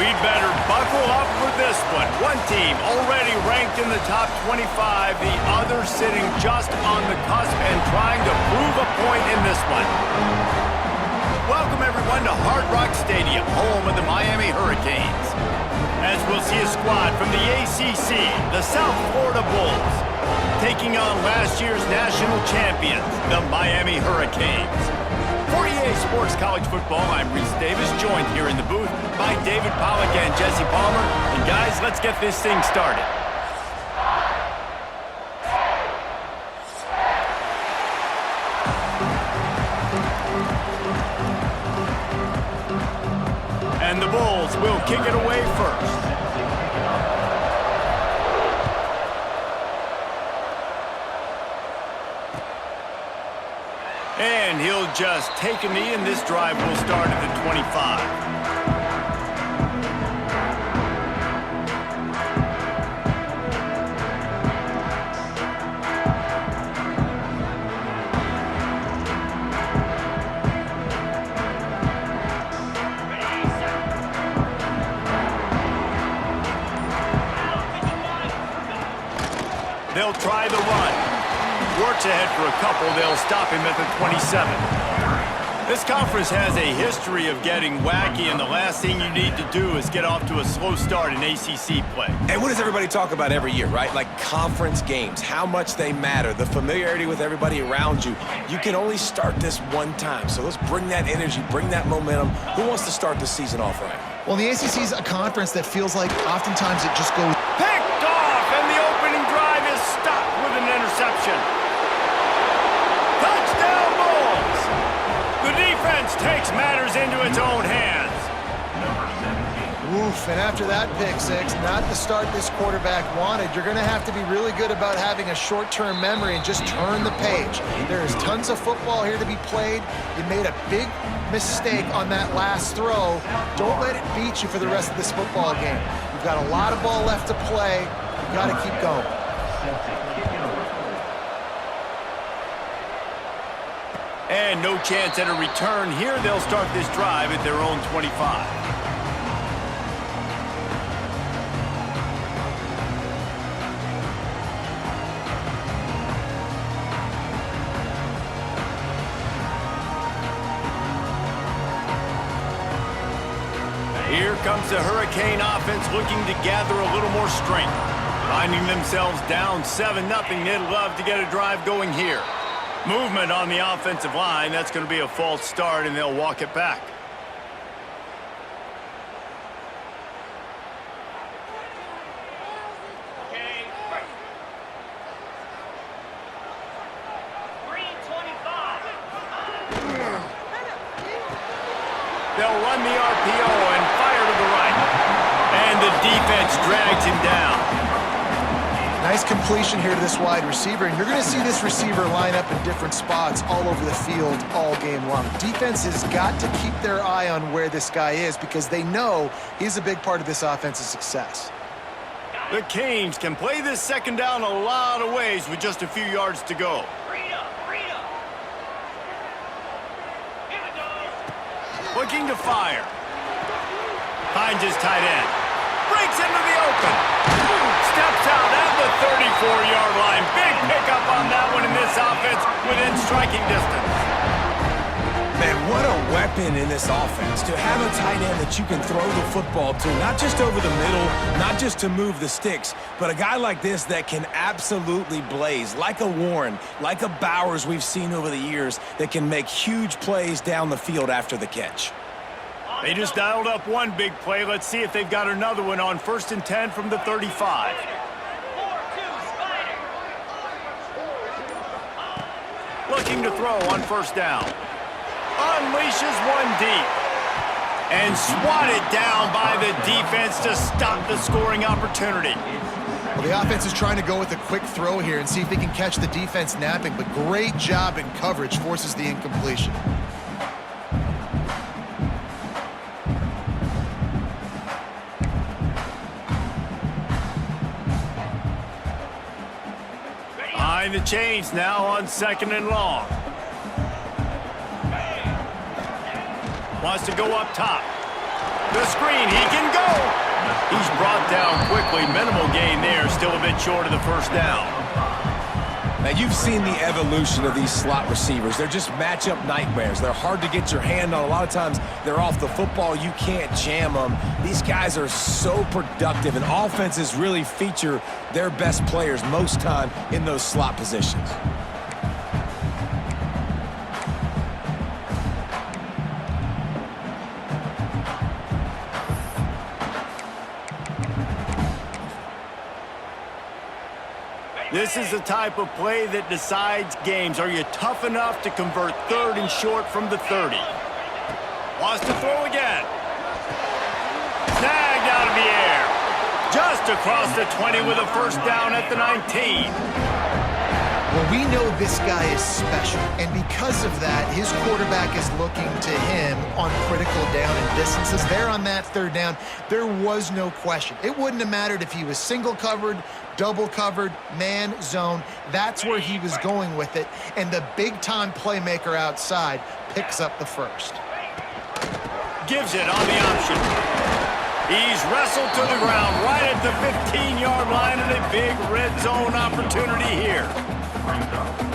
We'd better buckle up for this one. One team already ranked in the top 25, the other sitting just on the cusp and trying to prove a point in this one. Welcome everyone to Hard Rock Stadium, home of the Miami Hurricanes. As we'll see a squad from the ACC, the South Florida Bulls, taking on last year's national champions, the Miami Hurricanes. For EA Sports College Football, I'm Reese Davis, joined here in the booth by David Pollack and Jesse Palmer. And guys, let's get this thing started. And the Bulls will kick it away first. And he'll just take a knee, and this drive will start at the 25. They'll try the run. Works ahead for a couple. They'll stop him at the 27. This conference has a history of getting wacky, and the last thing you need to do is get off to a slow start in ACC play. And what does everybody talk about every year, right? Like conference games, how much they matter, the familiarity with everybody around you. You can only start this one time, so let's bring that energy, bring that momentum. Who wants to start the season off right? Well, the ACC is a conference that feels like oftentimes it just goes... Picked off, and the opening drive is stopped with an interception. Touchdown, Bulls! The defense takes matters into its own hands. Oof, and after that pick six, not the start this quarterback wanted. You're going to have to be really good about having a short-term memory and just turn the page. There is tons of football here to be played. You made a big mistake on that last throw. Don't let it beat you for the rest of this football game. You've got a lot of ball left to play. You've got to keep going. And no chance at a return here. They'll start this drive at their own 25. Here comes the Hurricane offense looking to gather a little more strength. Finding themselves down 7-0, they'd love to get a drive going here. Movement on the offensive line. That's going to be a false start, and they'll walk it back. They'll run the RPO and fire to the right. And the defense drags him down. Nice completion here to this wide receiver, and you're going to see this receiver line up in different spots all over the field all game long. Defense has got to keep their eye on where this guy is because they know he's a big part of this offense's success. The Canes can play this second down a lot of ways with just a few yards to go. Looking to fire. Finds his tight end. Breaks into the open. Steps out at the 34-yard line. Big pickup on that one in this offense within striking distance. Man, what a weapon in this offense to have a tight end that you can throw the football to, not just over the middle, not just to move the sticks, but a guy like this that can absolutely blaze, like a Warren, like a Bowers we've seen over the years, that can make huge plays down the field after the catch. They just dialed up one big play. Let's see if they've got another one on 1st and 10 from the 35. Looking to throw on 1st down. Unleashes one deep. And swatted down by the defense to stop the scoring opportunity. Well, the offense is trying to go with a quick throw here and see if they can catch the defense napping, but great job in coverage forces the incompletion. Behind the chains now on 2nd and long. Wants to go up top. The screen, he can go. He's brought down quickly. Minimal gain there, still a bit short of the first down. Now, you've seen the evolution of these slot receivers. They're just matchup nightmares. They're hard to get your hand on. A lot of times, they're off the football. You can't jam them. These guys are so productive, and offenses really feature their best players most time in those slot positions. This is the type of play that decides games. Are you tough enough to convert 3rd and short from the 30? Wants to throw again. Snagged out of the air. Just across the 20 with a first down at the 19. Well, we know this guy is special, and because of that, his quarterback is looking to him on critical down and distances. There on that 3rd down, there was no question. It wouldn't have mattered if he was single covered, double covered, man, zone. That's where he was going with it, and the big-time playmaker outside picks up the first. Gives it on the option. He's wrestled to the ground right at the 15-yard line, and a big red zone opportunity here.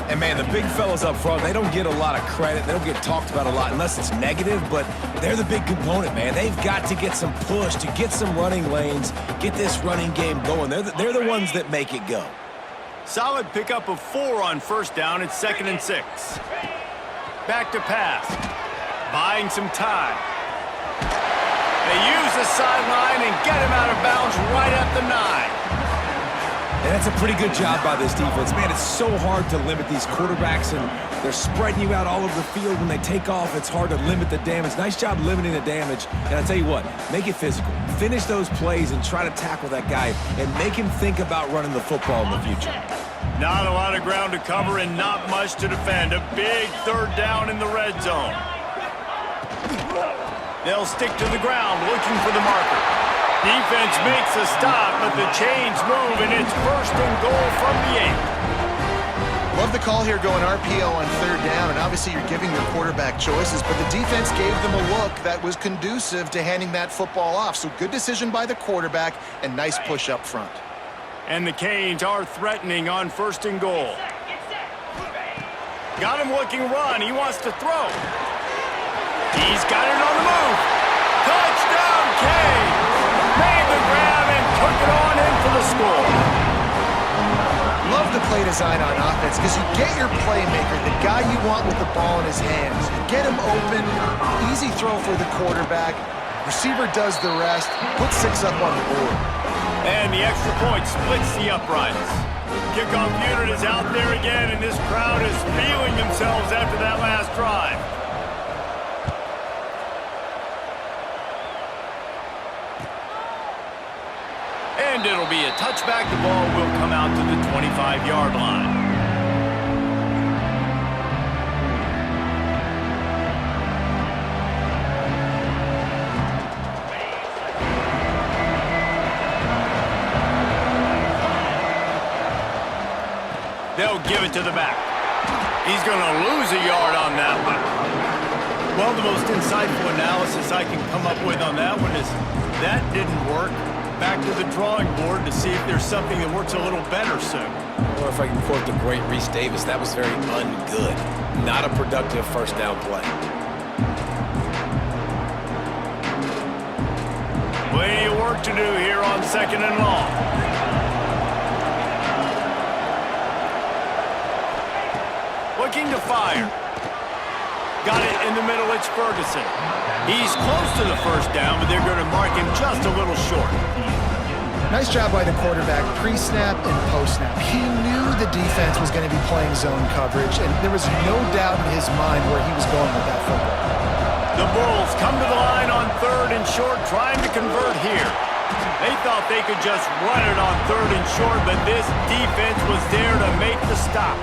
And, man, the big fellas up front, they don't get a lot of credit. They don't get talked about a lot unless it's negative, but they're the big component, man. They've got to get some push, to get some running lanes, get this running game going. They're the ones that make it go. Solid pickup of 4 on first down. It's 2nd and 6. Back to pass. Buying some time. They use the sideline and get him out of bounds right at the 9. And that's a pretty good job by this defense. Man, it's so hard to limit these quarterbacks, and they're spreading you out all over the field. When they take off, it's hard to limit the damage. Nice job limiting the damage. And I tell you what, make it physical. Finish those plays and try to tackle that guy and make him think about running the football in the future. Not a lot of ground to cover and not much to defend. A big 3rd down in the red zone. They'll stick to the ground looking for the marker. Defense makes a stop, but the chains move, and it's 1st and goal from the 8. Love the call here going RPO on 3rd down, and obviously you're giving your quarterback choices, but the defense gave them a look that was conducive to handing that football off. So good decision by the quarterback and nice push up front. And the Canes are threatening on 1st and goal. Got him looking run. He wants to throw. He's got it on the move. Touchdown, Canes! Made the grab and took it on in for the score. Love the play design on offense because you get your playmaker, the guy you want with the ball in his hands. You get him open, easy throw for the quarterback. Receiver does the rest, put 6 up on the board. And the extra point splits the uprights. Kickoff unit is out there again, and this crowd is feeling themselves after that last drive. And it'll be a touchback. The ball will come out to the 25-yard line. They'll give it to the back. He's going to lose a yard on that one. Well, the most insightful analysis I can come up with on that one is that didn't work. Back to the drawing board to see if there's something that works a little better soon. Or if I can quote the great Reese Davis, that was very ungood. Not a productive first down play. Plenty of work to do here on 2nd and long. Looking to fire. Got it in the middle, it's Ferguson. He's close to the first down, but they're going to mark him just a little short. Nice job by the quarterback, pre-snap and post-snap. He knew the defense was going to be playing zone coverage, and there was no doubt in his mind where he was going with that football. The Bulls come to the line on 3rd and short, trying to convert here. They thought they could just run it on 3rd and short, but this defense was there to make the stop.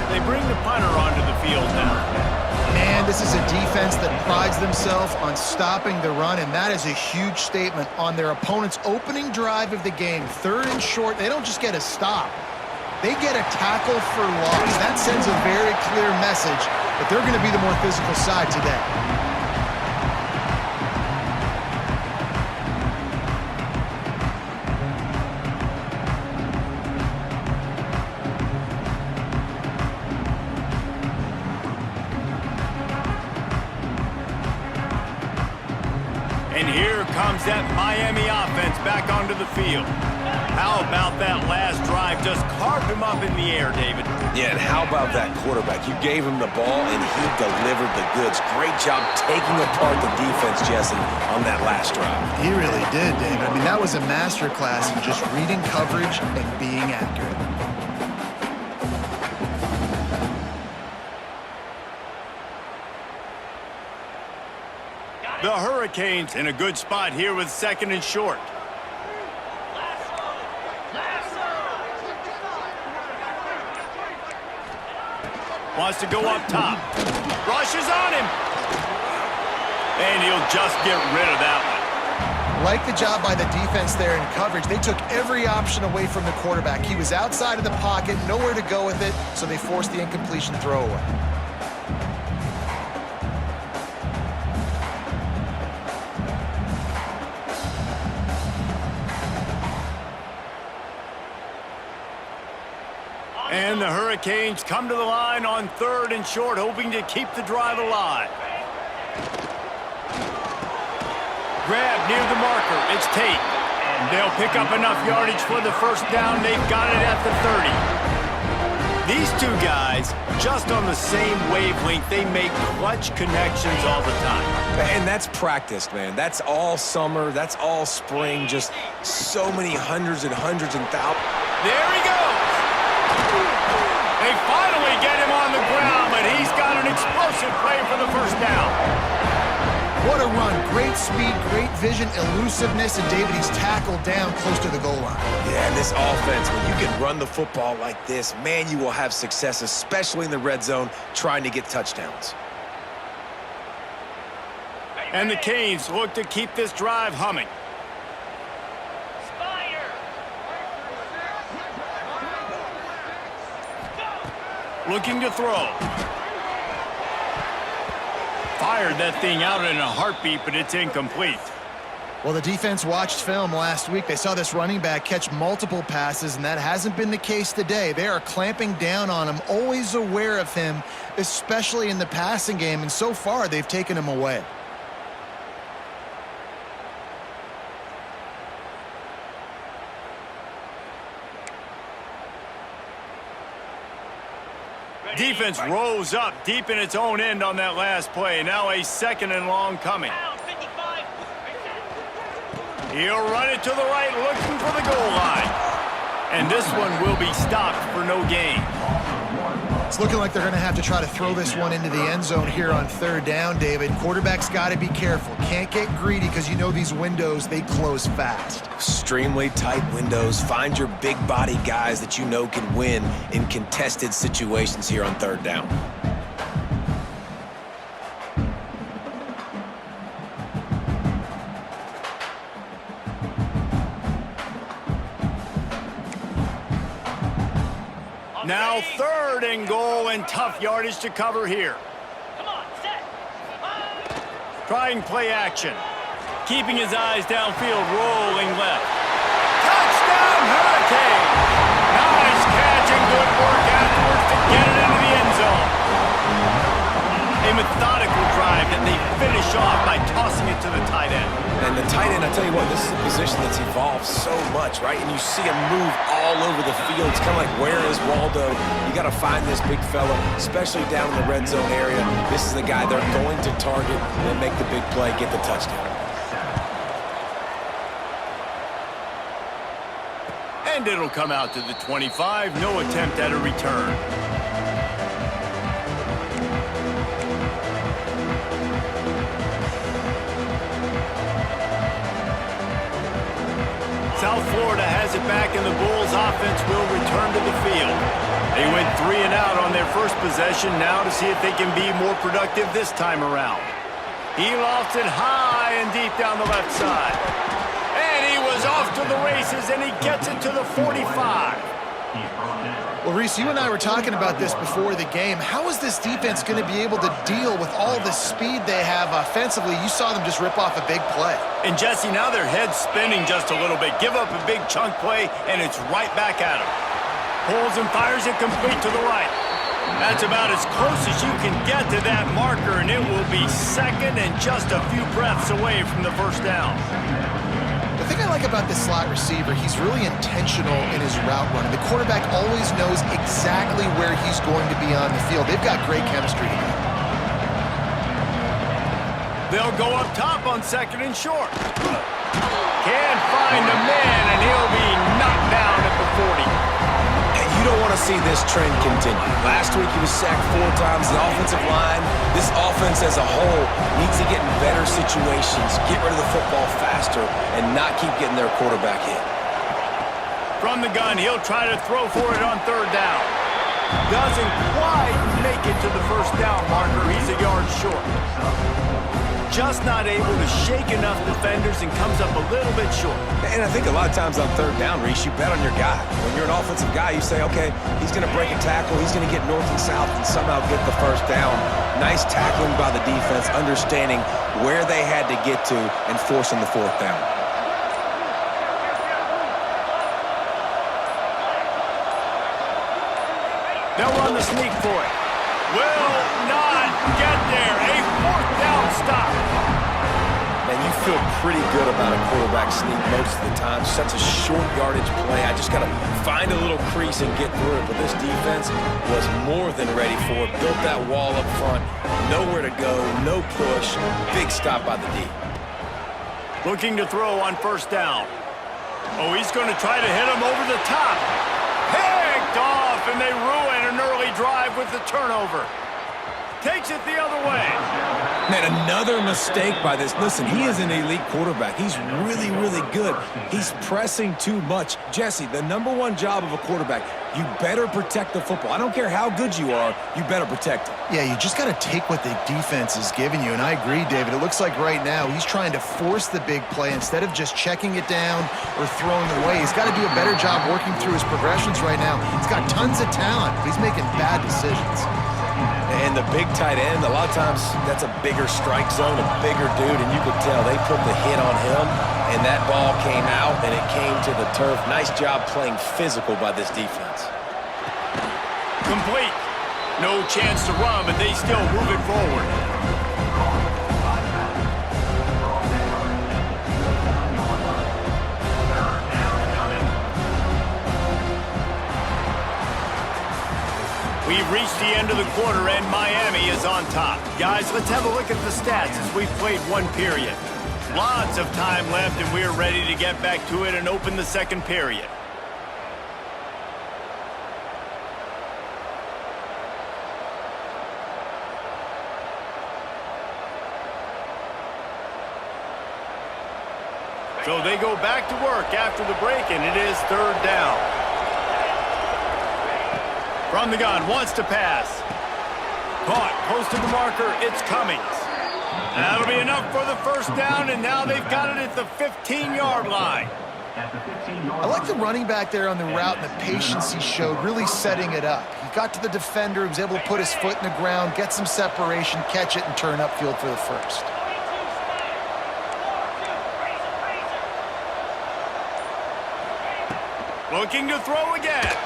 They bring the punter onto the field now. Man, this is a defense that prides themselves on stopping the run, and that is a huge statement on their opponent's opening drive of the game. 3rd and short, they don't just get a stop. They get a tackle for loss. That sends a very clear message that they're going to be the more physical side today. And here comes that Miami offense back onto the field. How about that last drive? Just carved him up in the air, David. Yeah, and how about that quarterback? You gave him the ball, and he delivered the goods. Great job taking apart the defense, Jesse, on that last drive. He really did, David. I mean, that was a masterclass in just reading coverage and being accurate. The Hurricanes in a good spot here with 2nd and short. Wants to go up top. Rushes on him. And he'll just get rid of that one. Like the job by the defense there in coverage. They took every option away from the quarterback. He was outside of the pocket, nowhere to go with it, so they forced the incompletion throwaway. And the Hurricanes come to the line on 3rd and short, hoping to keep the drive alive. Grab near the marker. It's Tate. They'll pick up enough yardage for the first down. They've got it at the 30. These two guys, just on the same wavelength, they make clutch connections all the time. And that's practiced, man. That's all summer. That's all spring. Just so many hundreds and hundreds and thousands. There he goes. They finally get him on the ground, but he's got an explosive play for the first down. What a run. Great speed, great vision, elusiveness, and David, he's tackled down close to the goal line. Yeah, and this offense, when you can run the football like this, man, you will have success, especially in the red zone, trying to get touchdowns. And the Canes look to keep this drive humming. Looking to throw. Fired that thing out in a heartbeat, but it's incomplete. Well, the defense watched film last week. They saw this running back catch multiple passes, and that hasn't been the case today. They are clamping down on him, always aware of him, especially in the passing game, and so far they've taken him away. Defense rose up deep in its own end on that last play. Now a 2nd and long coming. He'll run it to the right, looking for the goal line. And this one will be stopped for no gain. It's looking like they're going to have to try to throw this one into the end zone here on 3rd down, David. Quarterback's got to be careful. Can't get greedy because you know these windows, they close fast. Extremely tight windows. Find your big body guys that you know can win in contested situations here on 3rd down. Now 3rd and goal, and tough yardage to cover here. Trying play action. Keeping his eyes downfield, rolling left. Touchdown, Hurricane! Nice catch and good work afterwards to get it into the end zone. A methodical drive that they finish off by tossing it to the tight end. And the tight end, I tell you what, this is a position that's evolved so much, right? And you see him move all over the field. It's kind of like, where is Waldo? You got to find this big fella, especially down in the red zone area. This is the guy they're going to target and make the big play, get the touchdown. And it'll come out to the 25. No attempt at a return. South Florida has it back, and the Bulls offense will return to the field. They went 3 and out on their first possession, now to see if they can be more productive this time around. He lofts it high and deep down the left side. And he was off to the races, and he gets it to the 45. Well, Reese, you and I were talking about this before the game. How is this defense going to be able to deal with all the speed they have offensively? You saw them just rip off a big play. And Jesse, now their head's spinning just a little bit. Give up a big chunk play, and it's right back at him. Pulls and fires it complete to the right. That's about as close as you can get to that marker, and it will be second and just a few breaths away from the first down. The thing I like about this slot receiver, he's really intentional in his route running. The quarterback always knows exactly where he's going to be on the field. They've got great chemistry together. They'll go up top on second and short. Can't find a man, and he'll be knocked down at the 40. And you don't want to see this trend continue. Last week he was sacked 4 times. The offensive line, this offense as a whole, needs to get in better situations, get rid of the football faster, and not keep getting their quarterback hit. From the gun, he'll try to throw for it on third down. Doesn't quite make it to the first down marker. He's a yard short. Just not able to shake enough defenders and comes up a little bit short. And I think a lot of times on third down, Reese, you bet on your guy. When you're an offensive guy, you say, okay, he's going to break a tackle, he's going to get north and south and somehow get the first down. Nice tackling by the defense, understanding where they had to get to and forcing the fourth down. They'll run the sneak for it. Will not get there. A fourth down stop. And you feel pretty good about a quarterback sneak most of the time. Such a short yardage play. I just got to find a little crease and get through it. But this defense was more than ready for it. Built that wall up front. Nowhere to go. No push. Big stop by the D. Looking to throw on first down. Oh, he's going to try to hit him over the top. Picked off, and they ruin an early drive with the turnover. Takes it the other way. Man, another mistake by this. Listen, he is an elite quarterback. He's really, really good. He's pressing too much. Jesse, the #1 job of a quarterback, you better protect the football. I don't care how good you are, you better protect it. Yeah, you just got to take what the defense is giving you, and I agree, David. It looks like right now he's trying to force the big play instead of just checking it down or throwing away. He's got to do a better job working through his progressions right now. He's got tons of talent, but he's making bad decisions. And the big tight end, a lot of times that's a bigger strike zone, a bigger dude, and you could tell they put the hit on him, and that ball came out, and it came to the turf. Nice job playing physical by this defense. Complete. No chance to run, but they still move it forward. We've reached the end of the quarter, and Miami is on top. Guys, let's have a look at the stats as we've played one period. Lots of time left, and we're ready to get back to it and open the second period. So they go back to work after the break, and it is third down. From the gun, wants to pass. Caught, close to the marker, it's Cummings. That'll be enough for the first down, and now they've got it at the 15-yard line. I like the running back there on the route and the patience he showed, really setting it up. He got to the defender, he was able to put his foot in the ground, get some separation, catch it, and turn upfield for the first. Looking to throw again.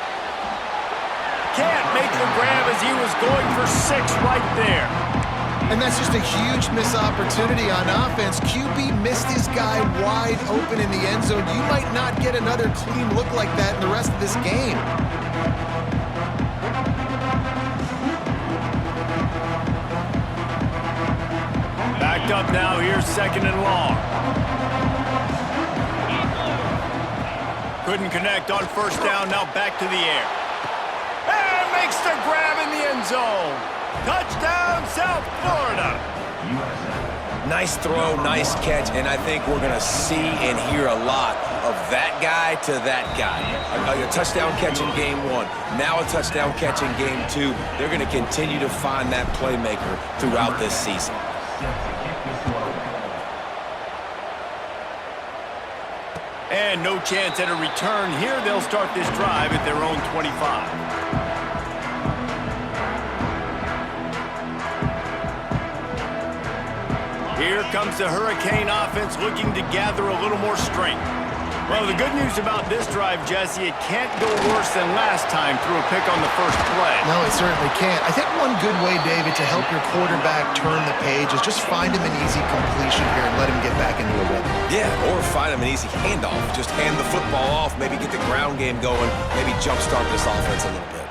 Can't make the grab as he was going for 6 right there. And that's just a huge missed opportunity on offense. QB missed his guy wide open in the end zone. You might not get another clean look like that in the rest of this game. Backed up now, here's second and long. Couldn't connect on first down, now back to the air. And makes the grab in the end zone. Touchdown, South Florida. Nice throw, nice catch, and I think we're going to see and hear a lot of that guy to that guy. A touchdown catch in game 1, now a touchdown catch in game 2. They're going to continue to find that playmaker throughout this season. And no chance at a return here. They'll start this drive at their own 25. Here comes the Hurricane offense looking to gather a little more strength. Well, the good news about this drive, Jesse, it can't go worse than last time through a pick on the first play. No, it certainly can't. I think one good way, David, to help your quarterback turn the page is just find him an easy completion here and let him get back into a rhythm. Yeah, or find him an easy handoff. Just hand the football off, maybe get the ground game going, maybe jumpstart this offense a little bit.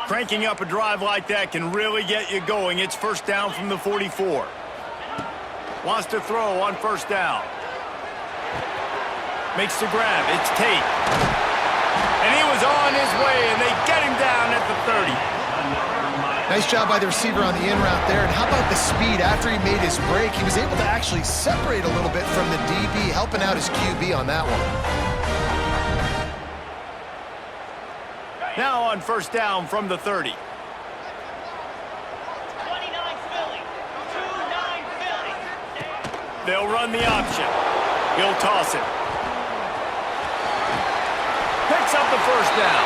Cranking up a drive like that can really get you going. It's first down from the 44. Wants to throw on first down. Makes the grab. It's Tate. And he was on his way, and they get him down at the 30. Nice job by the receiver on the in route there. And how about the speed after he made his break? He was able to actually separate a little bit from the DB, helping out his QB on that one. Now on first down from the 30. 29 Philly. 29 Philly. They'll run the option. He'll toss it. Picks up the first down.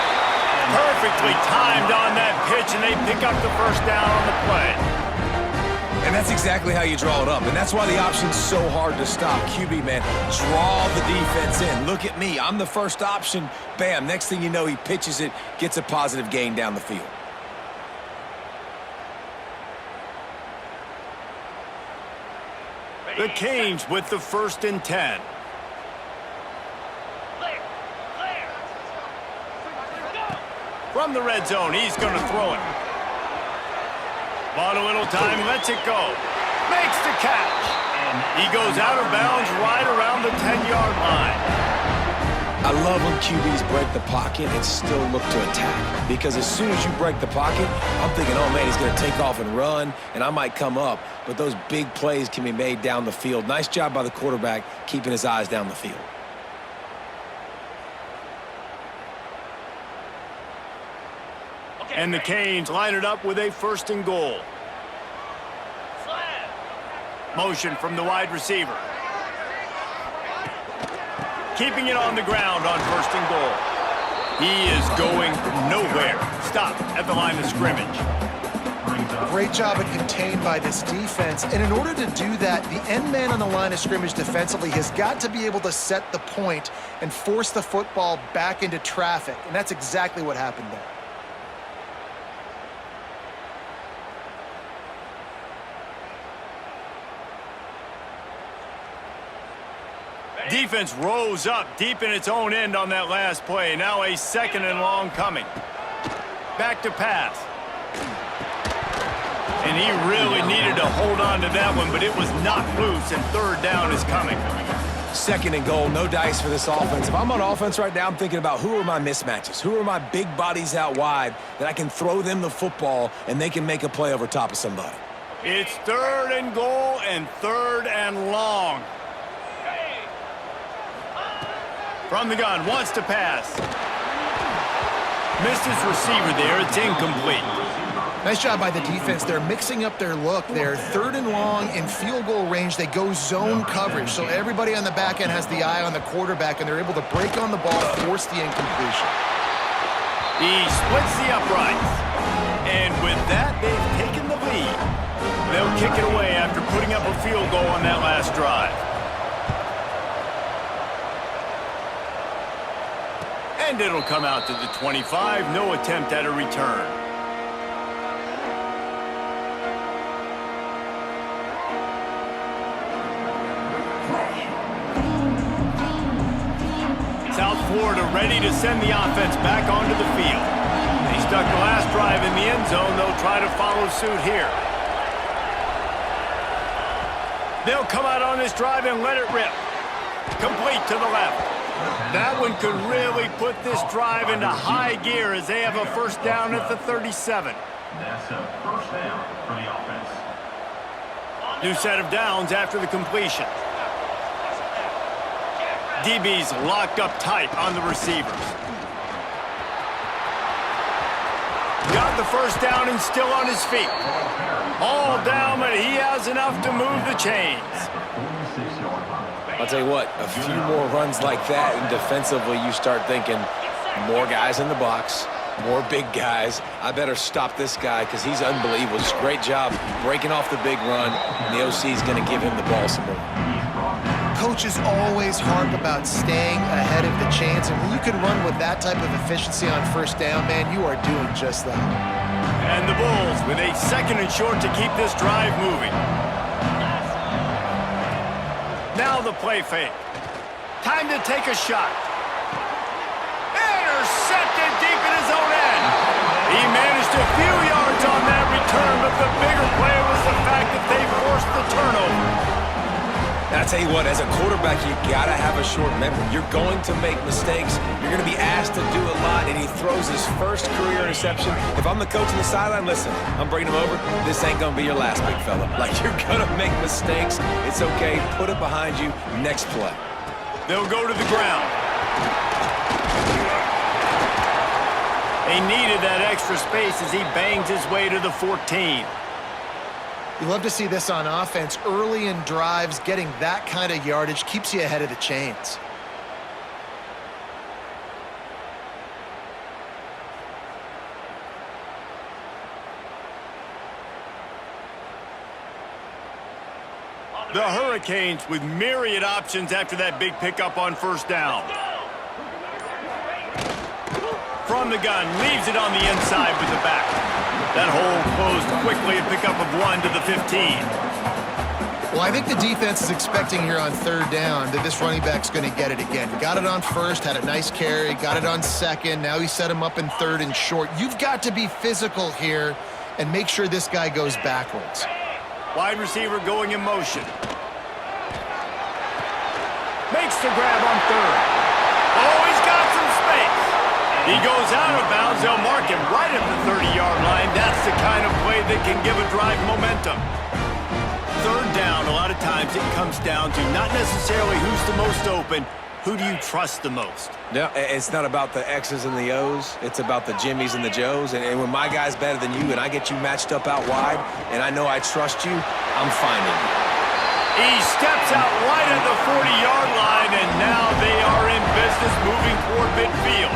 Perfectly timed on that pitch, and they pick up the first down on the play. And that's exactly how you draw it up. And that's why the option's so hard to stop. QB, man, draw the defense in. Look at me. I'm the first option. Bam. Next thing you know, he pitches it, gets a positive gain down the field. The Canes with the 1st and 10. From the red zone, he's going to throw it. Bought a little time, lets it go. Makes the catch. He goes out of bounds right around the 10-yard line. I love when QBs break the pocket and still look to attack. Because as soon as you break the pocket, I'm thinking, oh, man, he's going to take off and run, and I might come up. But those big plays can be made down the field. Nice job by the quarterback keeping his eyes down the field. And the Canes line it up with a 1st and goal. Motion from the wide receiver. Keeping it on the ground on 1st and goal. He is going nowhere. Stop at the line of scrimmage. Great job of contained by this defense. And in order to do that, the end man on the line of scrimmage defensively has got to be able to set the point and force the football back into traffic. And that's exactly what happened there. Defense rose up deep in its own end on that last play. Now a 2nd and long coming. Back to pass. And he really needed to hold on to that one, but it was knocked loose, and 3rd down is coming. 2nd and goal, no dice for this offense. If I'm on offense right now, I'm thinking about who are my mismatches? Who are my big bodies out wide that I can throw them the football and they can make a play over top of somebody? It's 3rd and goal and 3rd and long. From the gun, wants to pass. Missed his receiver there. It's incomplete. Nice job by the defense. They're mixing up their look. They're 3rd and long in field goal range. They go zone coverage. So everybody on the back end has the eye on the quarterback, and they're able to break on the ball, force the incompletion. He splits the uprights. And with that, they've taken the lead. They'll kick it away after putting up a field goal on that last drive. And it'll come out to the 25. No attempt at a return. South Florida ready to send the offense back onto the field. They stuck the last drive in the end zone. They'll try to follow suit here. They'll come out on this drive and let it rip. Complete to the left. That one could really put this drive into high gear as they have a 1st down at the 37. That's a 1st down for the offense. New set of downs after the completion. DB's locked up tight on the receivers. Got the 1st down and still on his feet. All down, but he has enough to move the chains. I'll tell you what, a few more runs like that, and defensively you start thinking more guys in the box, more big guys. I better stop this guy because he's unbelievable. Just great job breaking off the big run, and the OC is going to give him the ball some more. Coaches always harp about staying ahead of the chains, and when you can run with that type of efficiency on first down, man, you are doing just that. And the Bulls with a 2nd and short to keep this drive moving. Now the play fake. Time to take a shot. Intercepted deep in his own end. He managed a few yards on that return, but the bigger play was the fact that they forced the turnover. And I tell you what, as a quarterback, you got to have a short memory. You're going to make mistakes. You're going to be asked to do a lot, and he throws his first career interception. If I'm the coach on the sideline, listen, I'm bringing him over. This ain't going to be your last, big fella. Like, you're going to make mistakes. It's okay. Put it behind you. Next play. They'll go to the ground. He needed that extra space as he bangs his way to the 14. You love to see this on offense. Early in drives, getting that kind of yardage keeps you ahead of the chains. The Hurricanes with myriad options after that big pickup on first down. From the gun, leaves it on the inside with the back. That hole closed quickly, a pickup of 1 to the 15. Well, I think the defense is expecting here on third down that this running back's going to get it again. Got it on first, had a nice carry, got it on second. Now he set him up in 3rd and short. You've got to be physical here and make sure this guy goes backwards. Wide receiver going in motion. Makes the grab on 3rd. Oh, he's got some space. He goes out of bounds. They'll mark him right at the 30-yard line. That's the kind of play that can give a drive momentum. 3rd down, a lot of times it comes down to not necessarily who's the most open, who do you trust the most? No, it's not about the X's and the O's. It's about the Jimmies and the Joes. And when my guy's better than you and I get you matched up out wide and I know I trust you, I'm finding you. He steps out right at the 40-yard line, and now they are in business moving toward midfield.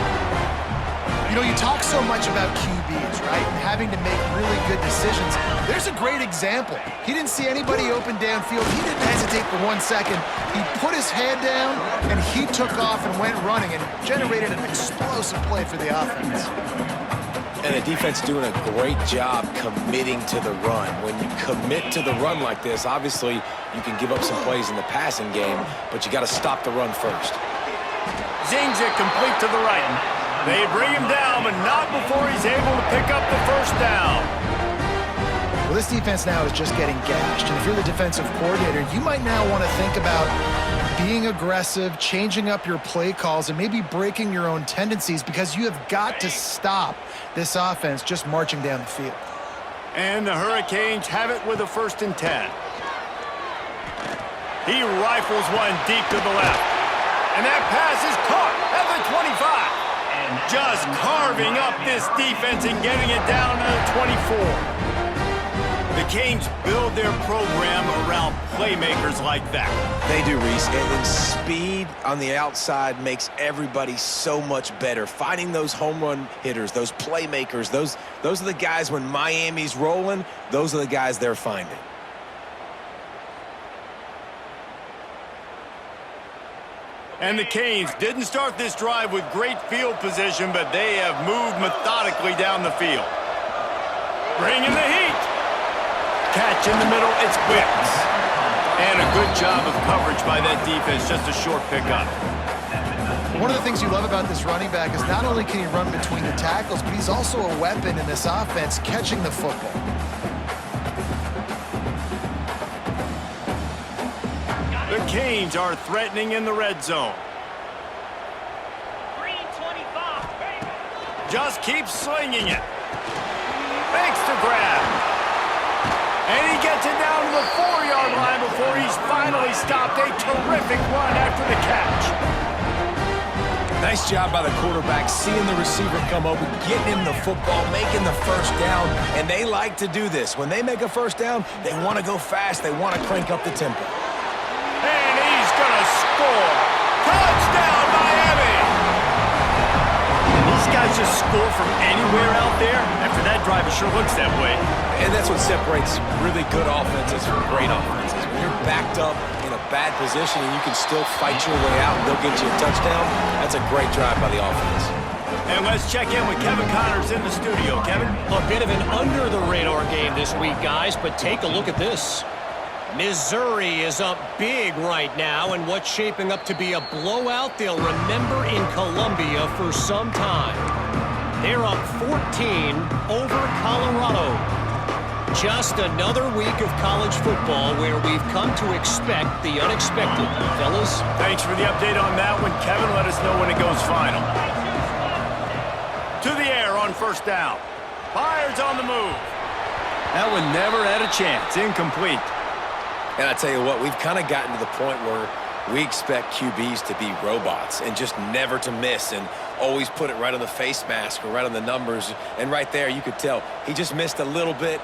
You know, you talk so much about QBs, right, and having to make really good decisions. There's a great example. He didn't see anybody open downfield. He didn't hesitate for 1 second. He put his head down, and he took off and went running and generated an explosive play for the offense. And the defense doing a great job committing to the run. When you commit to the run like this, obviously you can give up some plays in the passing game, but you got to stop the run first. Zings it complete to the right. They bring him down, but not before he's able to pick up the first down. Well, this defense now is just getting gashed. And if you're the defensive coordinator, you might now want to think about being aggressive, changing up your play calls, and maybe breaking your own tendencies because you have got to stop this offense just marching down the field. And the Hurricanes have it with a 1st and 10. He rifles one deep to the left. And that pass is caught at the 25. Just carving up this defense and getting it down to the 24. The Canes build their program around playmakers like that. They do, Reese, and speed on the outside makes everybody so much better. Finding those home run hitters, those playmakers, those are the guys when Miami's rolling, those are the guys they're finding. And the Canes didn't start this drive with great field position, but they have moved methodically down the field. Bringing the heat. Catch in the middle, it's Wicks. And a good job of coverage by that defense, just a short pickup. One of the things you love about this running back is not only can he run between the tackles, but he's also a weapon in this offense catching the football. The Canes are threatening in the red zone. 325. Just keeps slinging it. Makes the grab. And he gets it down to the 4-yard line before he's finally stopped. A terrific run after the catch. Nice job by the quarterback, seeing the receiver come open, getting him the football, making the first down, and they like to do this. When they make a first down, they want to go fast. They want to crank up the tempo. And he's going to score. Touchdown, Miami! And these guys just score from anywhere out there? After that drive, it sure looks that way. And that's what separates really good offenses from great offenses. When you're backed up in a bad position and you can still fight your way out and they'll get you a touchdown, that's a great drive by the offense. And let's check in with Kevin Connors in the studio. Kevin? A bit of an under-the-radar game this week, guys, but take a look at this. Missouri is up big right now, and what's shaping up to be a blowout they'll remember in Columbia for some time. They're up 14 over Colorado. Just another week of college football where we've come to expect the unexpected. Fellas? Thanks for the update on that one, Kevin. Let us know when it goes final. To the air on first down. Fires on the move. That one never had a chance. Incomplete. And I tell you what, we've kind of gotten to the point where we expect QBs to be robots and just never to miss and always put it right on the face mask or right on the numbers. And right there, you could tell he just missed a little bit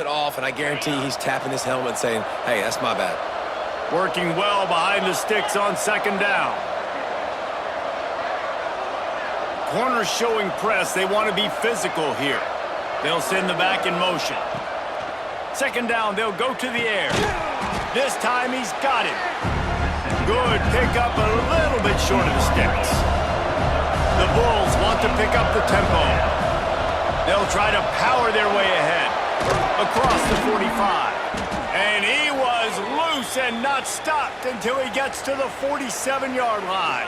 off, and I guarantee he's tapping his helmet saying, hey, that's my bad. Working well behind the sticks on second down. Corners showing press. They want to be physical here. They'll send the back in motion. Second down, they'll go to the air. This time he's got it. Good pick up a little bit short of the sticks. The Bulls want to pick up the tempo. They'll try to power their way ahead. Across the 45. And he was loose and not stopped until he gets to the 47-yard line.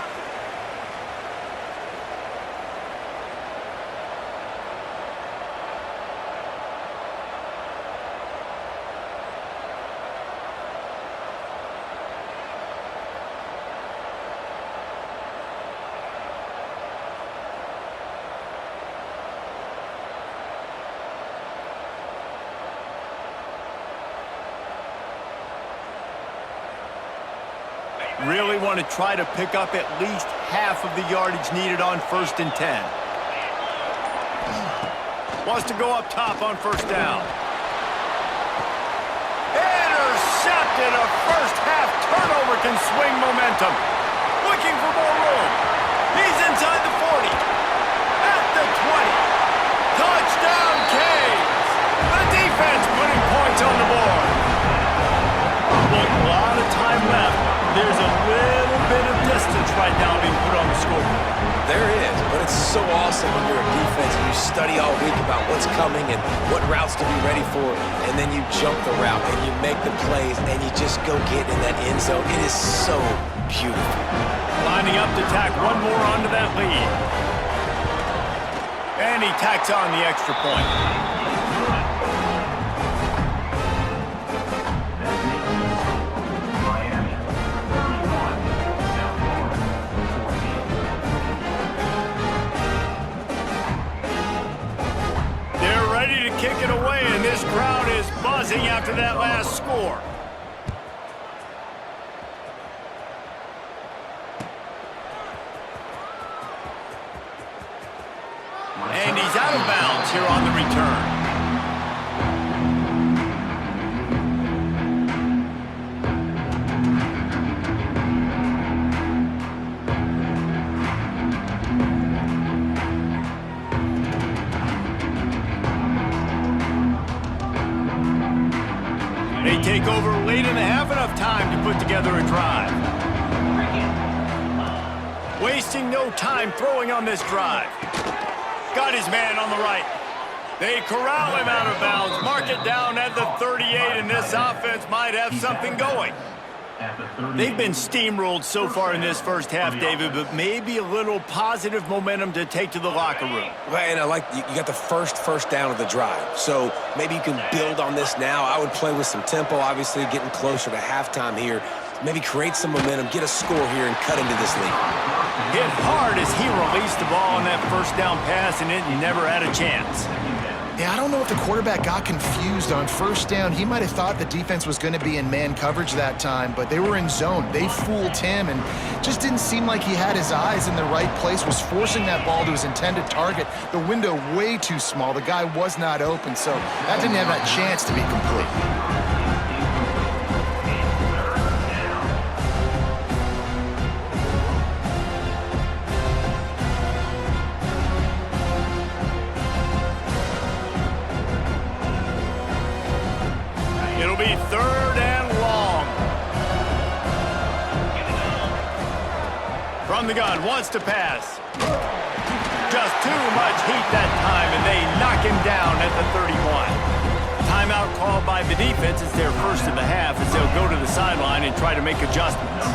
Really want to try to pick up at least half of the yardage needed on 1st and 10. Wants to go up top on first down. Intercepted. A first half turnover can swing momentum. Looking for more room. He's inside the 40. At the 20. Touchdown, Canes. The defense putting points on the board. With a lot of time left, there's a little bit of distance right now being put on the scoreboard. There is, but it's so awesome when you're a defense and you study all week about what's coming and what routes to be ready for, and then you jump the route and you make the plays and you just go get in that end zone. It is so beautiful. Lining up to tack one more onto that lead. And he tacks on the extra point. Kick it away, and this crowd is buzzing after that last score. And he's out of bounds here on the return. They take over late in the half, enough time to put together a drive. Wasting no time throwing on this drive. Got his man on the right. They corral him out of bounds. Mark it down at the 38, and this offense might have something going. They've been steamrolled so far in this first half, David, but maybe a little positive momentum to take to the locker room. Well, and I like you got the first down of the drive, so maybe you can build on this now. I would play with some tempo, obviously getting closer to halftime here. Maybe create some momentum, get a score here, and cut into this lead. Hit hard as he released the ball on that first down pass, and it never had a chance. Yeah, I don't know if the quarterback got confused on first down. He might have thought the defense was going to be in man coverage that time, but they were in zone. They fooled him and just didn't seem like he had his eyes in the right place, was forcing that ball to his intended target. The window way too small. The guy was not open, so that didn't have that chance to be complete. It'll be 3rd and long. From the gun, wants to pass. Just too much heat that time, and they knock him down at the 31. Timeout called by the defense. It's their first of the half as they'll go to the sideline and try to make adjustments.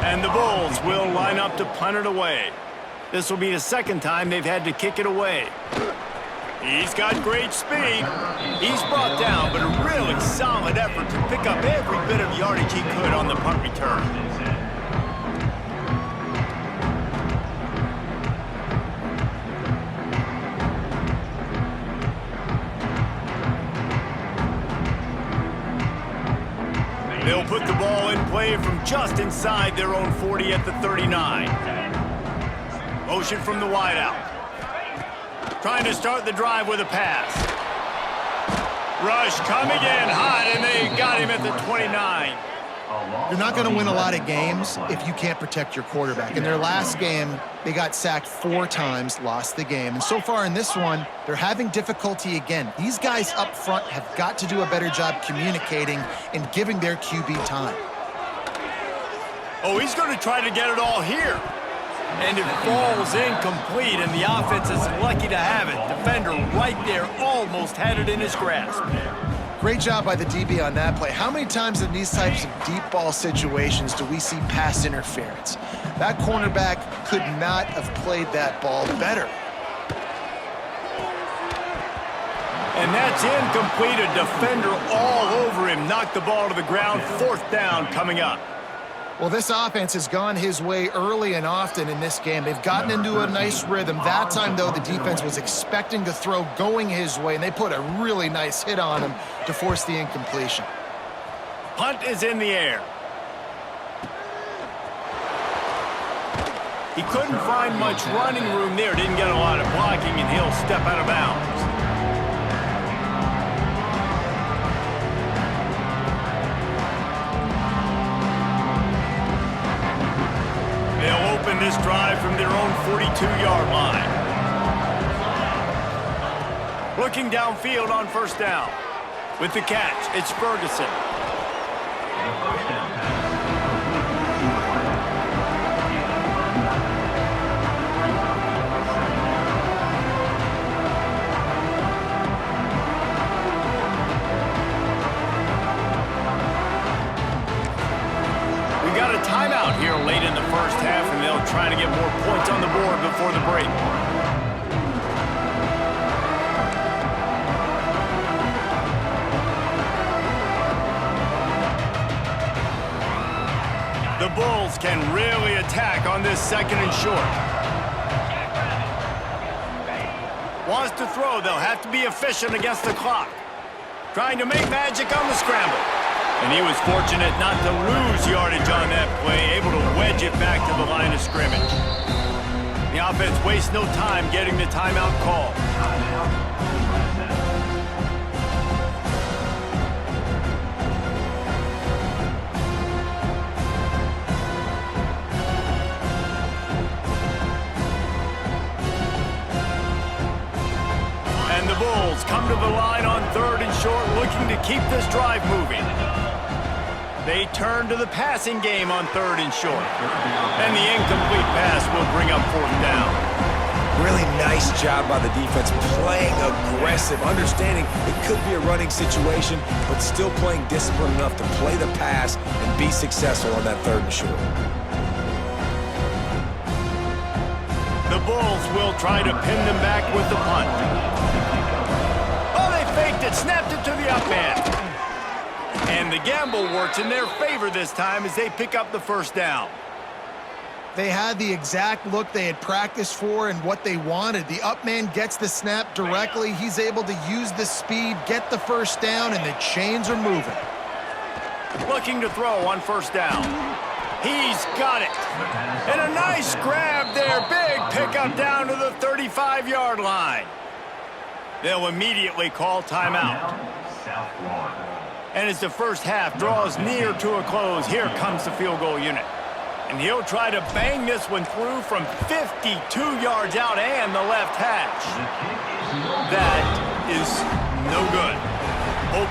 And the Bulls will line up to punt it away. This will be the second time they've had to kick it away. He's got great speed. He's brought down, but a really solid effort to pick up every bit of yardage he could on the punt return. They'll put the ball in play from just inside their own 40 at the 39. Motion from the wideout. Trying to start the drive with a pass. Rush coming in hot, and they got him at the 29. You're not going to win a lot of games if you can't protect your quarterback. In their last game, they got sacked 4 times, lost the game. And so far in this one, they're having difficulty again. These guys up front have got to do a better job communicating and giving their QB time. Oh, he's going to try to get it all here. And it falls incomplete, and the offense is lucky to have it. Defender right there almost had it in his grasp. Great job by the DB on that play. How many times in these types of deep ball situations do we see pass interference? That cornerback could not have played that ball better. And that's incomplete. A defender all over him. Knocked the ball to the ground. 4th down coming up. Well, this offense has gone his way early and often in this game. They've gotten into a nice rhythm. That time, though, the defense was expecting to throw going his way, and they put a really nice hit on him to force the incompletion. Punt is in the air. He couldn't find much running room there. Didn't get a lot of blocking, and he'll step out of bounds. They'll open this drive from their own 42-yard line. Looking downfield on 1st down. With the catch, it's Ferguson. We got a timeout here late in the first half, and they'll try to get more points on the board before the break. The Bulls can really attack on this 2nd and short. Wants to throw. They'll have to be efficient against the clock. Trying to make magic on the scramble. And he was fortunate not to lose yardage on that play, able to wedge it back to the line of scrimmage. The offense wastes no time getting the timeout call. And the Bulls come to the line on 3rd and short, looking to keep this drive moving. They turn to the passing game on 3rd and short. And the incomplete pass will bring up 4th down. Really nice job by the defense, playing aggressive, understanding it could be a running situation, but still playing disciplined enough to play the pass and be successful on that 3rd and short. The Bulls will try to pin them back with the punt. Oh, they faked it, snapped it to the up man. And the gamble works in their favor this time as they pick up the 1st down. They had the exact look they had practiced for and what they wanted. The up man gets the snap directly. He's able to use the speed, get the 1st down, and the chains are moving. Looking to throw on 1st down. He's got it. And a nice grab there. Big pickup down to the 35-yard line. They'll immediately call timeout. And as the first half draws near to a close, here comes the field goal unit. And he'll try to bang this one through from 52 yards out and the left hash. That is no good.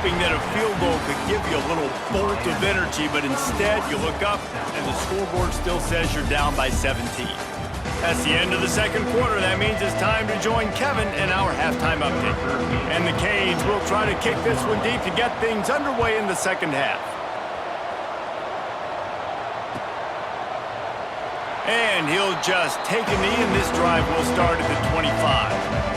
hoping that a field goal could give you a little bolt of energy, but instead you look up and the scoreboard still says you're down by 17. That's the end of the second quarter. That means it's time to join Kevin in our halftime update. And the Canes will try to kick this one deep to get things underway in the second half. And he'll just take a knee, and this drive will start at the 25.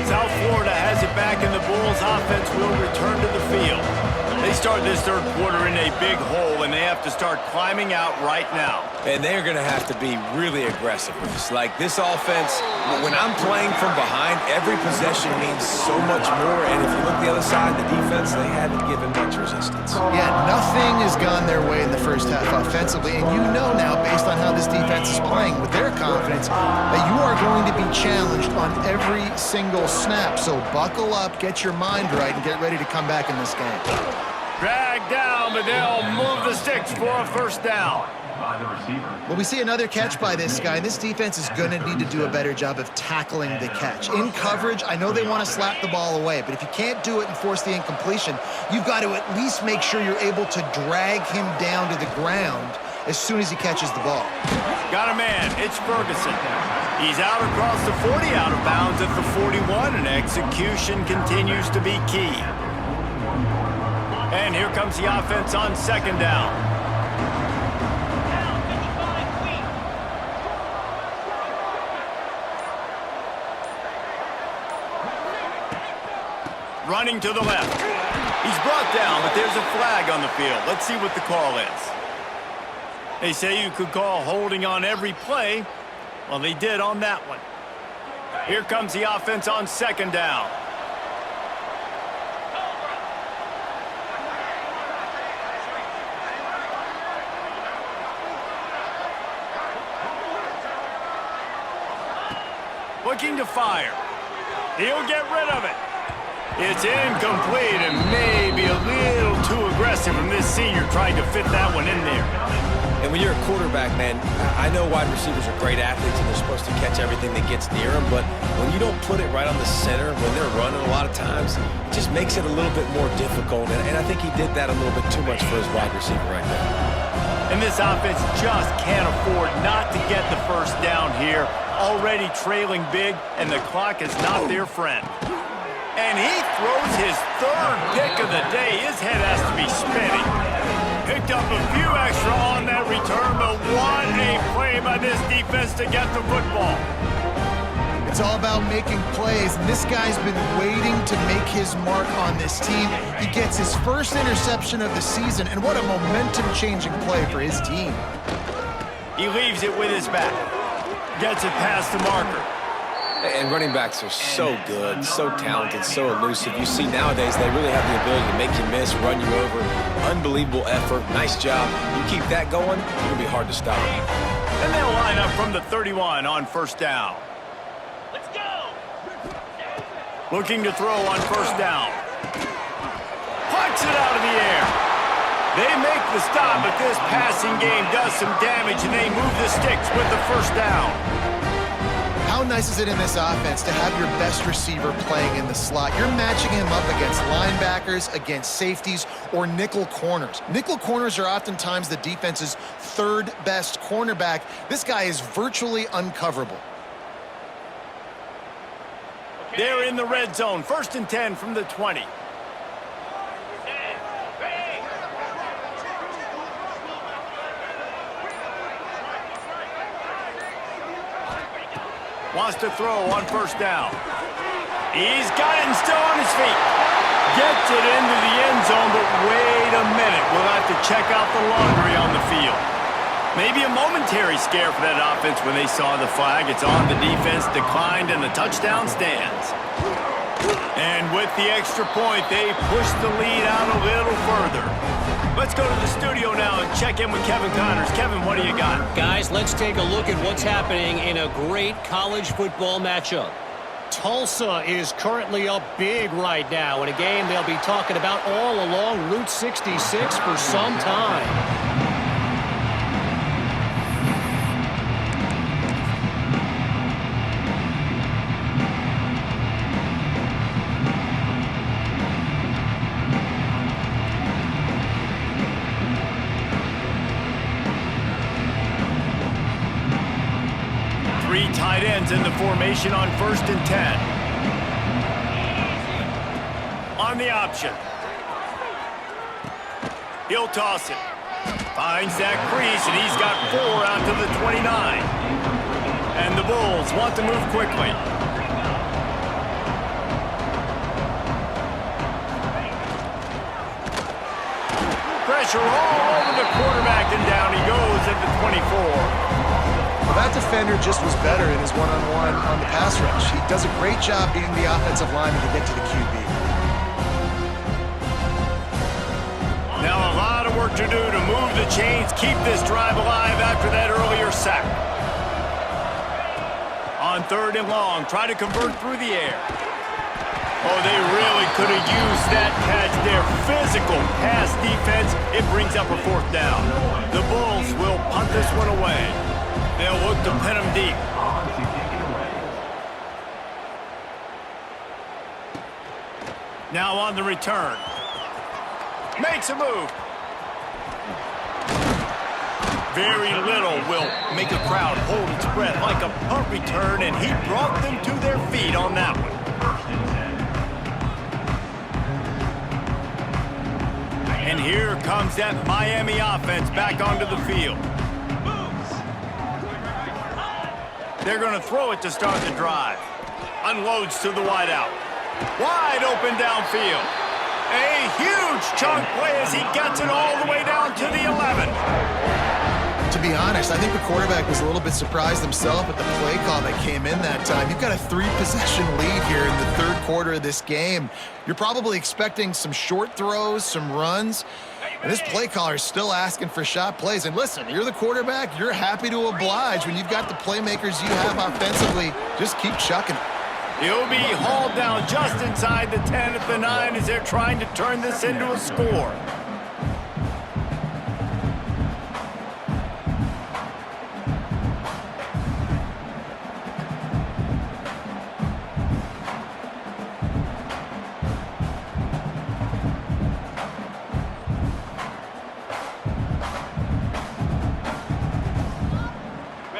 South Florida has it back, and the Bulls offense will return to the field. They start this third quarter in a big hole, and they have to start climbing out right now. And they're going to have to be really aggressive with this. Like, this offense, when I'm playing from behind, every possession means so much more. And if you look the other side, the defense, they haven't given much resistance. Yeah, nothing has gone their way in the first half offensively. And you know now, based on how this defense is playing with their confidence, that you are going to be challenged on every single snap. So buckle up, get your mind right, and get ready to come back in this game. Drag down, but they'll move the sticks for a first down. By the receiver. Well, we see another catch by this guy. This defense is going to need to do a better job of tackling the catch. In coverage, I know they want to slap the ball away, but if you can't do it and force the incompletion, you've got to at least make sure you're able to drag him down to the ground as soon as he catches the ball. Got a man. It's Ferguson. He's out across the 40, out of bounds at the 41, and execution continues to be key. And here comes the offense on second down. Down 55 feet. Running to the left. He's brought down, but there's a flag on the field. Let's see what the call is. They say you could call holding on every play. Well, they did on that one. Here comes the offense on second down. Looking to fire. He'll get rid of it. It's incomplete and maybe a little too aggressive from this senior trying to fit that one in there. And when you're a quarterback, man, I know wide receivers are great athletes and they're supposed to catch everything that gets near them, but when you don't put it right on the center, when they're running a lot of times, it just makes it a little bit more difficult. And I think he did that a little bit too much for his wide receiver right there. And this offense just can't afford not to get the first down here. Already trailing big, and the clock is not their friend. And he throws his third pick of the day. His head has to be spinning. Picked up a few extra on that return, but what a play by this defense to get the football. It's all about making plays, and this guy's been waiting to make his mark on this team. He gets his first interception of the season, and what a momentum-changing play for his team. He leaves it with his back. Gets it past the marker. And running backs are so good, so talented, so elusive. You see nowadays they really have the ability to make you miss, run you over. Unbelievable effort. Nice job. You keep that going, it'll be hard to stop. And they'll line up from the 31 on first down. Let's go. Looking to throw on first down. Punts it out of the air. They make the stop, but this passing game does some damage, and they move the sticks with the first down. How nice is it in this offense to have your best receiver playing in the slot? You're matching him up against linebackers, against safeties, or nickel corners. Nickel corners are oftentimes the defense's third best cornerback. This guy is virtually uncoverable. They're in the red zone. First and 10 from the 20. Wants to throw on first down. He's got it and still on his feet. Gets it into the end zone, but wait a minute. We'll have to check out the laundry on the field. Maybe a momentary scare for that offense when they saw the flag. It's on, the defense declined, and the touchdown stands. And with the extra point, they push the lead out a little further. Let's go to the studio now and check in with Kevin Connors. Kevin, what do you got? Guys, let's take a look at what's happening in a great college football matchup. Tulsa is currently up big right now in a game they'll be talking about all along Route 66 for some time. defense in the formation on 1st and 10. On the option. He'll toss it. Finds that crease, and he's got 4 out to the 29. And the Bulls want to move quickly. Pressure all over the quarterback, and down he goes at the 24. Well, that defender just was better in his one-on-one on the pass rush. He does a great job beating the offensive lineman to get to the QB. Now a lot of work to do to move the chains, keep this drive alive after that earlier sack. On 3rd and long, try to convert through the air. Oh, they really could have used that catch there. Physical pass defense. It brings up a 4th down. The Bulls will punt this one away. They'll look to pin them deep. Now on the return. Makes a move. Very little will make a crowd hold its breath like a punt return, and he brought them to their feet on that one. And here comes that Miami offense back onto the field. They're going to throw it to start the drive. Unloads to the wideout. Wide open downfield. A huge chunk play as he gets it all the way down to the 11. To be honest, I think the quarterback was a little bit surprised himself at the play call that came in that time. You've got a 3-possession lead here in the 3rd quarter of this game. You're probably expecting some short throws, some runs, and this play caller is still asking for shot plays. And listen, you're the quarterback. You're happy to oblige when you've got the playmakers you have offensively. Just keep chucking it. He'll be hauled down just inside the 10 at the 9 as they're trying to turn this into a score.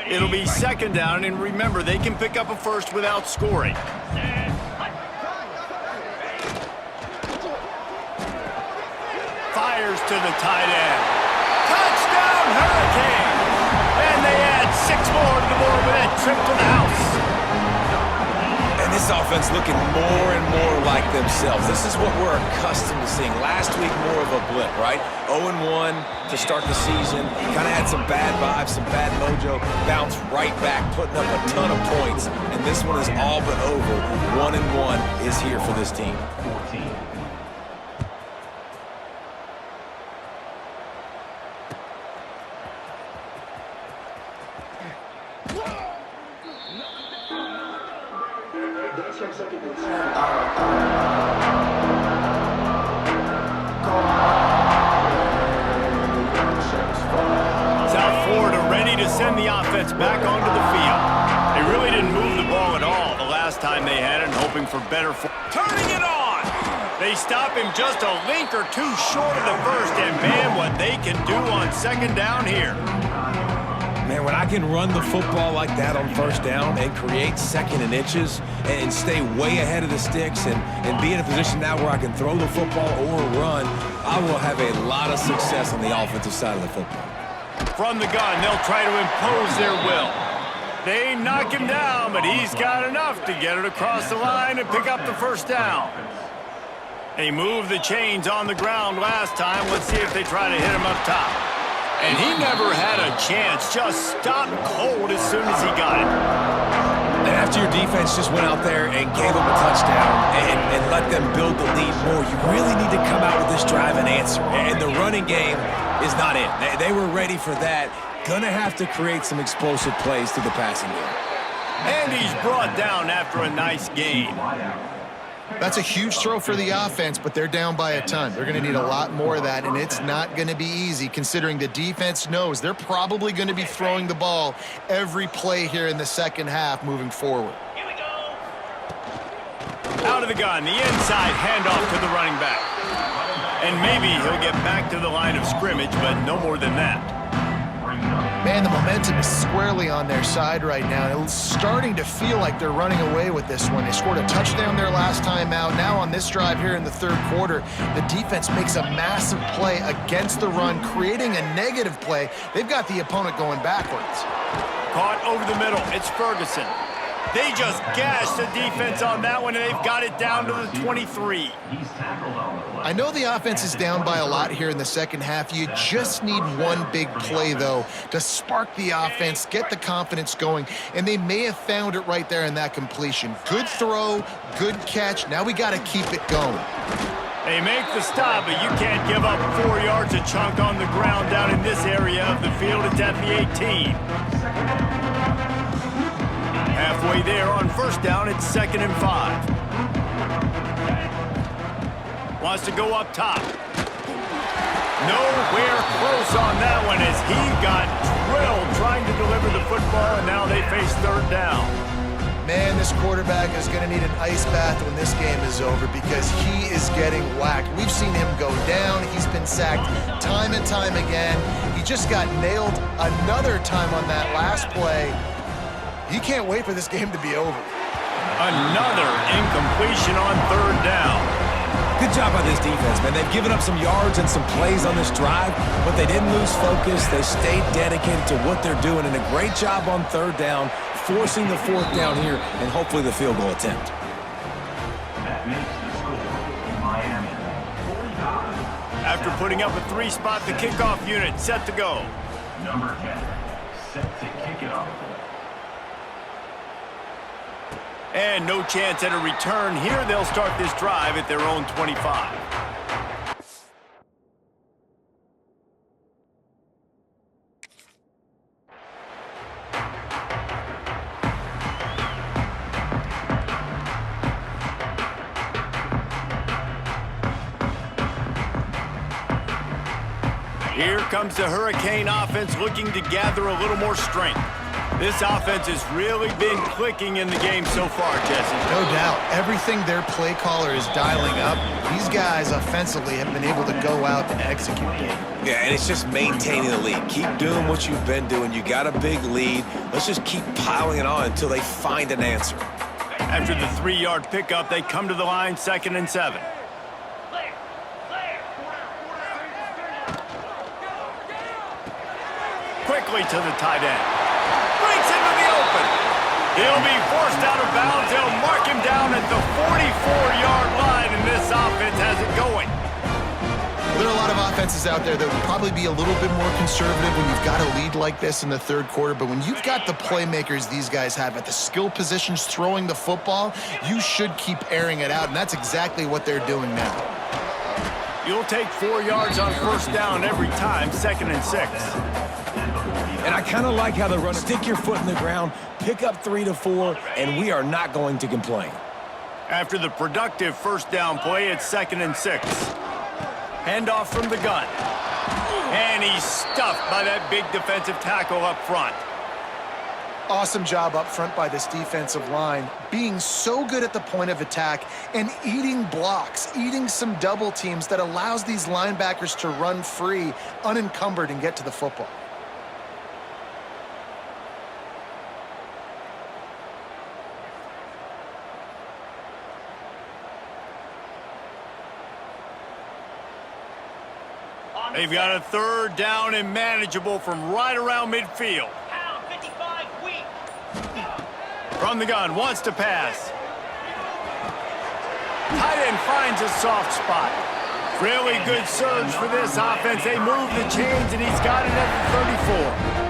It'll be 2nd down, and remember, they can pick up a first without scoring. Fires to the tight end. Touchdown, Hurricane! And they add 6 more to the board with that trip to the house. And this offense looking more and more like themselves. This is what we're accustomed to seeing. Last week, more of a blip, right? 0-1 to start the season. Kind of had some bad vibes, some bad mojo. Bounced right back, putting up a ton of points. And this one is all but over. 1-1 is here for this team. 14. South Florida ready to send the offense back onto the field. They really didn't move the ball at all the last time they had it, hoping for better. Turning it on! They stop him just a link or 2 short of the first, and man, what they can do on 2nd down here. Man, when I can run the football like that on 1st down and create 2nd and inches and stay way ahead of the sticks and be in a position now where I can throw the football or run, I will have a lot of success on the offensive side of the football. From the gun, they'll try to impose their will. They knock him down, but he's got enough to get it across the line and pick up the 1st down. They moved the chains on the ground last time. Let's see if they try to hit him up top. And he never had a chance. Just stopped cold as soon as he got it. And after your defense just went out there and gave them a touchdown and let them build the lead more, you really need to come out with this drive and answer. And the running game is not it. They were ready for that. Gonna have to create some explosive plays through the passing game. And he's brought down after a nice gain. That's a huge throw for the offense, but they're down by a ton. They're going to need a lot more of that, and it's not going to be easy considering the defense knows they're probably going to be throwing the ball every play here in the 2nd half moving forward. Here we go. Out of the gun, the inside handoff to the running back. And maybe he'll get back to the line of scrimmage, but no more than that. Man, the momentum is squarely on their side right now. It's starting to feel like they're running away with this one. They scored a touchdown their last time out. Now on this drive here in the third quarter, the defense makes a massive play against the run, creating a negative play. They've got the opponent going backwards. Caught over the middle. It's Ferguson. They just gashed the defense on that one, and they've got it down to the 23. He's tackled on the play. I know the offense is down by a lot here in the second half. You just need one big play, though, to spark the offense, get the confidence going, and they may have found it right there in that completion. Good throw, good catch. Now we got to keep it going. They make the stop, but you can't give up 4 yards a chunk on the ground down in this area of the field. It's at the 18. Halfway there on first down, it's 2nd and 5. Wants to go up top. Nowhere close on that one as he got drilled trying to deliver the football, and now they face 3rd down. Man, this quarterback is going to need an ice bath when this game is over because he is getting whacked. We've seen him go down. He's been sacked time and time again. He just got nailed another time on that last play. He can't wait for this game to be over. Another incompletion on 3rd down. Good job by this defense, man. They've given up some yards and some plays on this drive, but they didn't lose focus. They stayed dedicated to what they're doing, and a great job on 3rd down, forcing the 4th down here, and hopefully the field goal attempt. That makes the score Miami 45. After putting up a 3-spot, the kickoff unit set to go. Number 10, set to kick it off. And no chance at a return here. They'll start this drive at their own 25. Here comes the Hurricane offense looking to gather a little more strength. This offense has really been clicking in the game so far, Jesse. No doubt. Everything their play caller is dialing up, these guys offensively have been able to go out and execute. Yeah, and it's just maintaining the lead. Keep doing what you've been doing. You got a big lead. Let's just keep piling it on until they find an answer. After the 3-yard pickup, they come to the line, 2nd and 7. Quickly to the tight end. Breaks into the open. He'll be forced out of bounds. They'll mark him down at the 44-yard line, and this offense has it going. Well, there are a lot of offenses out there that would probably be a little bit more conservative when you've got a lead like this in the 3rd quarter, but when you've got the playmakers these guys have at the skill positions throwing the football, you should keep airing it out, and that's exactly what they're doing now. You'll take 4 yards on first down every time, 2nd and 6. And I kind of like how they're running. Stick your foot in the ground, pick up 3 to 4, and we are not going to complain. After the productive first down play, it's 2nd and 6. Handoff from the gun. And he's stuffed by that big defensive tackle up front. Awesome job up front by this defensive line, being so good at the point of attack and eating blocks, eating some double teams that allows these linebackers to run free, unencumbered, and get to the football. They've got a 3rd down and manageable from right around midfield. Pound 55 weak. From the gun, wants to pass. Tight end finds a soft spot. Really good surge for this offense. They move the chains, and he's got it at the 34.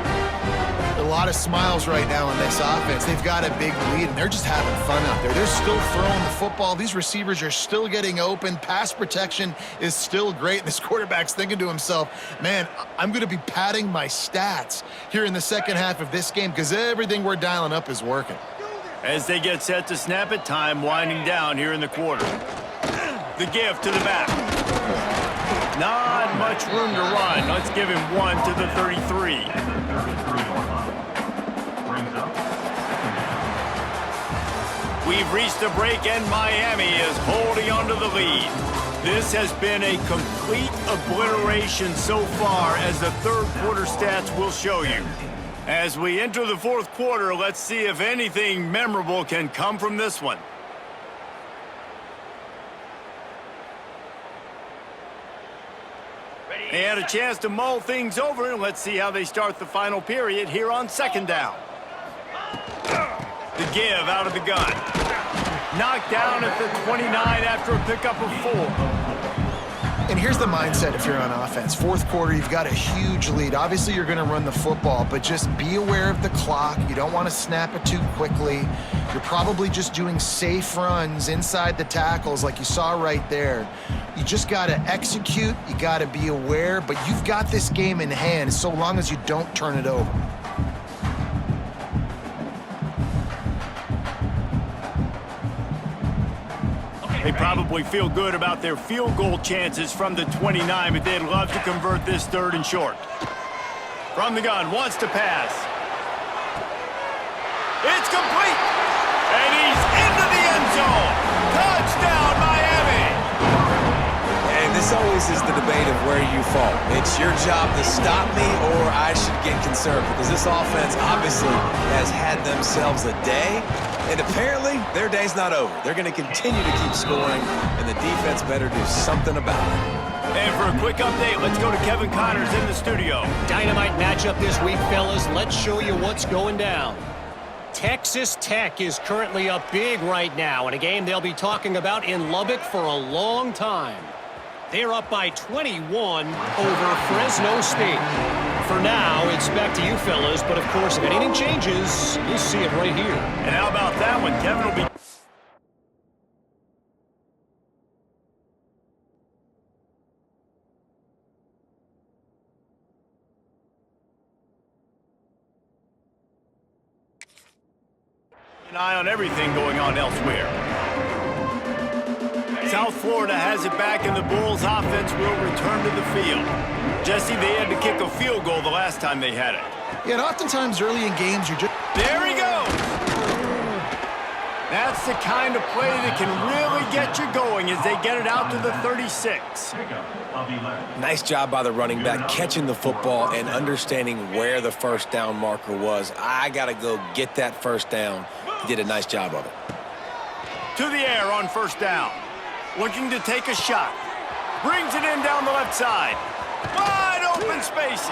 A lot of smiles right now in this offense. They've got a big lead, and they're just having fun out there. They're still throwing the football. These receivers are still getting open. Pass protection is still great. And this quarterback's thinking to himself, man, I'm going to be padding my stats here in the second half of this game because everything we're dialing up is working. As they get set to snap it, time winding down here in the quarter. The give to the back. Not much room to run. Let's give him 1 to the 33. We've reached the break, and Miami is holding on to the lead. This has been a complete obliteration so far, as the third quarter stats will show you. As we enter the fourth quarter, let's see if anything memorable can come from this one. They had a chance to mull things over, and let's see how they start the final period here on second down. The give out of the gun. Knocked down at the 29 after a pickup of 4. And here's the mindset if you're on offense. Fourth quarter, you've got a huge lead. Obviously, you're going to run the football, but just be aware of the clock. You don't want to snap it too quickly. You're probably just doing safe runs inside the tackles like you saw right there. You just got to execute. You got to be aware, but you've got this game in hand so long as you don't turn it over. They probably feel good about their field goal chances from the 29, but they'd love to convert this third and short. From the gun, wants to pass. It's complete! And he's into the end zone! Touchdown, Miami! And this always is the debate of where you fall. It's your job to stop me, or I should get concerned, because this offense obviously has had themselves a day. And apparently, their day's not over. They're going to continue to keep scoring, and the defense better do something about it. And for a quick update, let's go to Kevin Connors in the studio. Dynamite matchup this week, fellas. Let's show you what's going down. Texas Tech is currently up big right now in a game they'll be talking about in Lubbock for a long time. They're up by 21 over Fresno State. For now, it's back to you, fellas, but of course, if anything changes, you'll see it right here. And how about that one? Kevin will be... an eye on everything going on elsewhere. South Florida has it back, and the Bulls offense will return to the field. Jesse, they had to kick a field goal the last time they had it. Yeah, and oftentimes early in games, you're just... There he goes! That's the kind of play that can really get you going as they get it out to the 36. Nice job by the running back, catching the football and understanding where the first down marker was. I got to go get that first down. He did a nice job of it. To the air on first down. Looking to take a shot. Brings it in down the left side. Wide open spaces.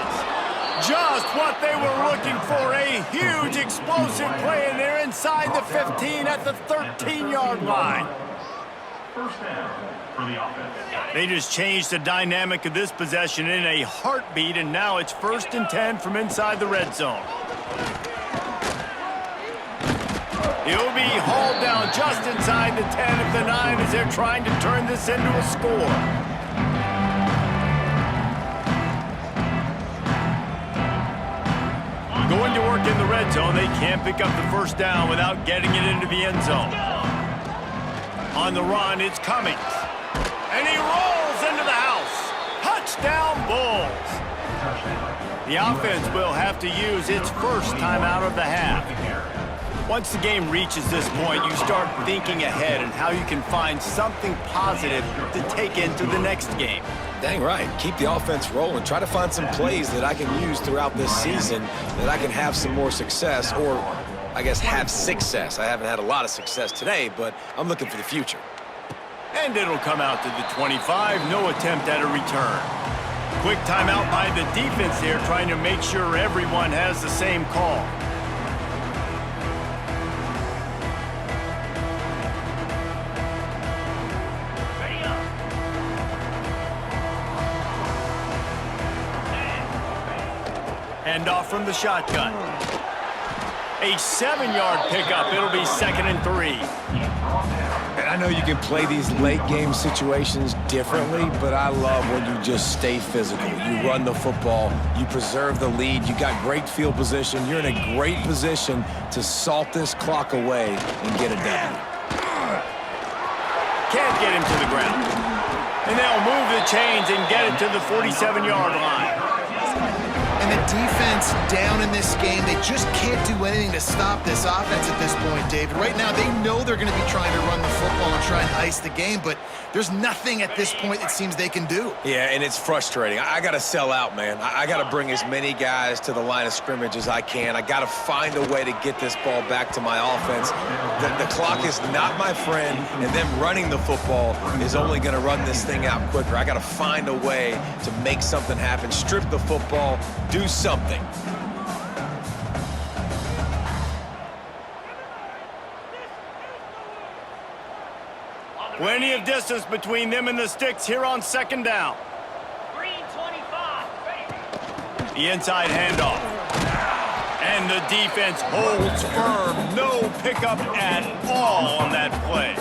Just what they were looking for. A huge explosive play, and they're inside the 15 at the 13-yard line. First down for the offense. They just changed the dynamic of this possession in a heartbeat, and now it's 1st and 10 from inside the red zone. He'll be hauled down just inside the 10 of the 9 as they're trying to turn this into a score. Going to work in the red zone, they can't pick up the first down without getting it into the end zone. On the run, it's Cummings. And he rolls into the house. Touchdown, Bulls. The offense will have to use its first timeout of the half. Once the game reaches this point, you start thinking ahead and how you can find something positive to take into the next game. Dang right. Keep the offense rolling. Try to find some plays that I can use throughout this season that I can have some more success, or I guess have success. I haven't had a lot of success today, but I'm looking for the future. And it'll come out to the 25. No attempt at a return. Quick timeout by the defense here, trying to make sure everyone has the same call. Hand off from the shotgun. A 7-yard pickup. It'll be 2nd and 3. And I know you can play these late game situations differently, but I love when you just stay physical. You run the football, you preserve the lead, you got great field position. You're in a great position to salt this clock away and get a W. Can't get him to the ground. And they'll move the chains and get it to the 47-yard line. And the defense down in this game, they just can't do anything to stop this offense at this point, David. Right now, they know they're going to be trying to run the football and try and ice the game, but there's nothing at this point it seems they can do. Yeah, and it's frustrating. I got to sell out, man. I got to bring as many guys to the line of scrimmage as I can. I got to find a way to get this ball back to my offense. The clock is not my friend, and them running the football is only going to run this thing out quicker. I got to find a way to make something happen, strip the football, do something. Plenty of distance between them and the sticks here on second down. Green 25. The inside handoff. And the defense holds firm. No pickup at all on that play.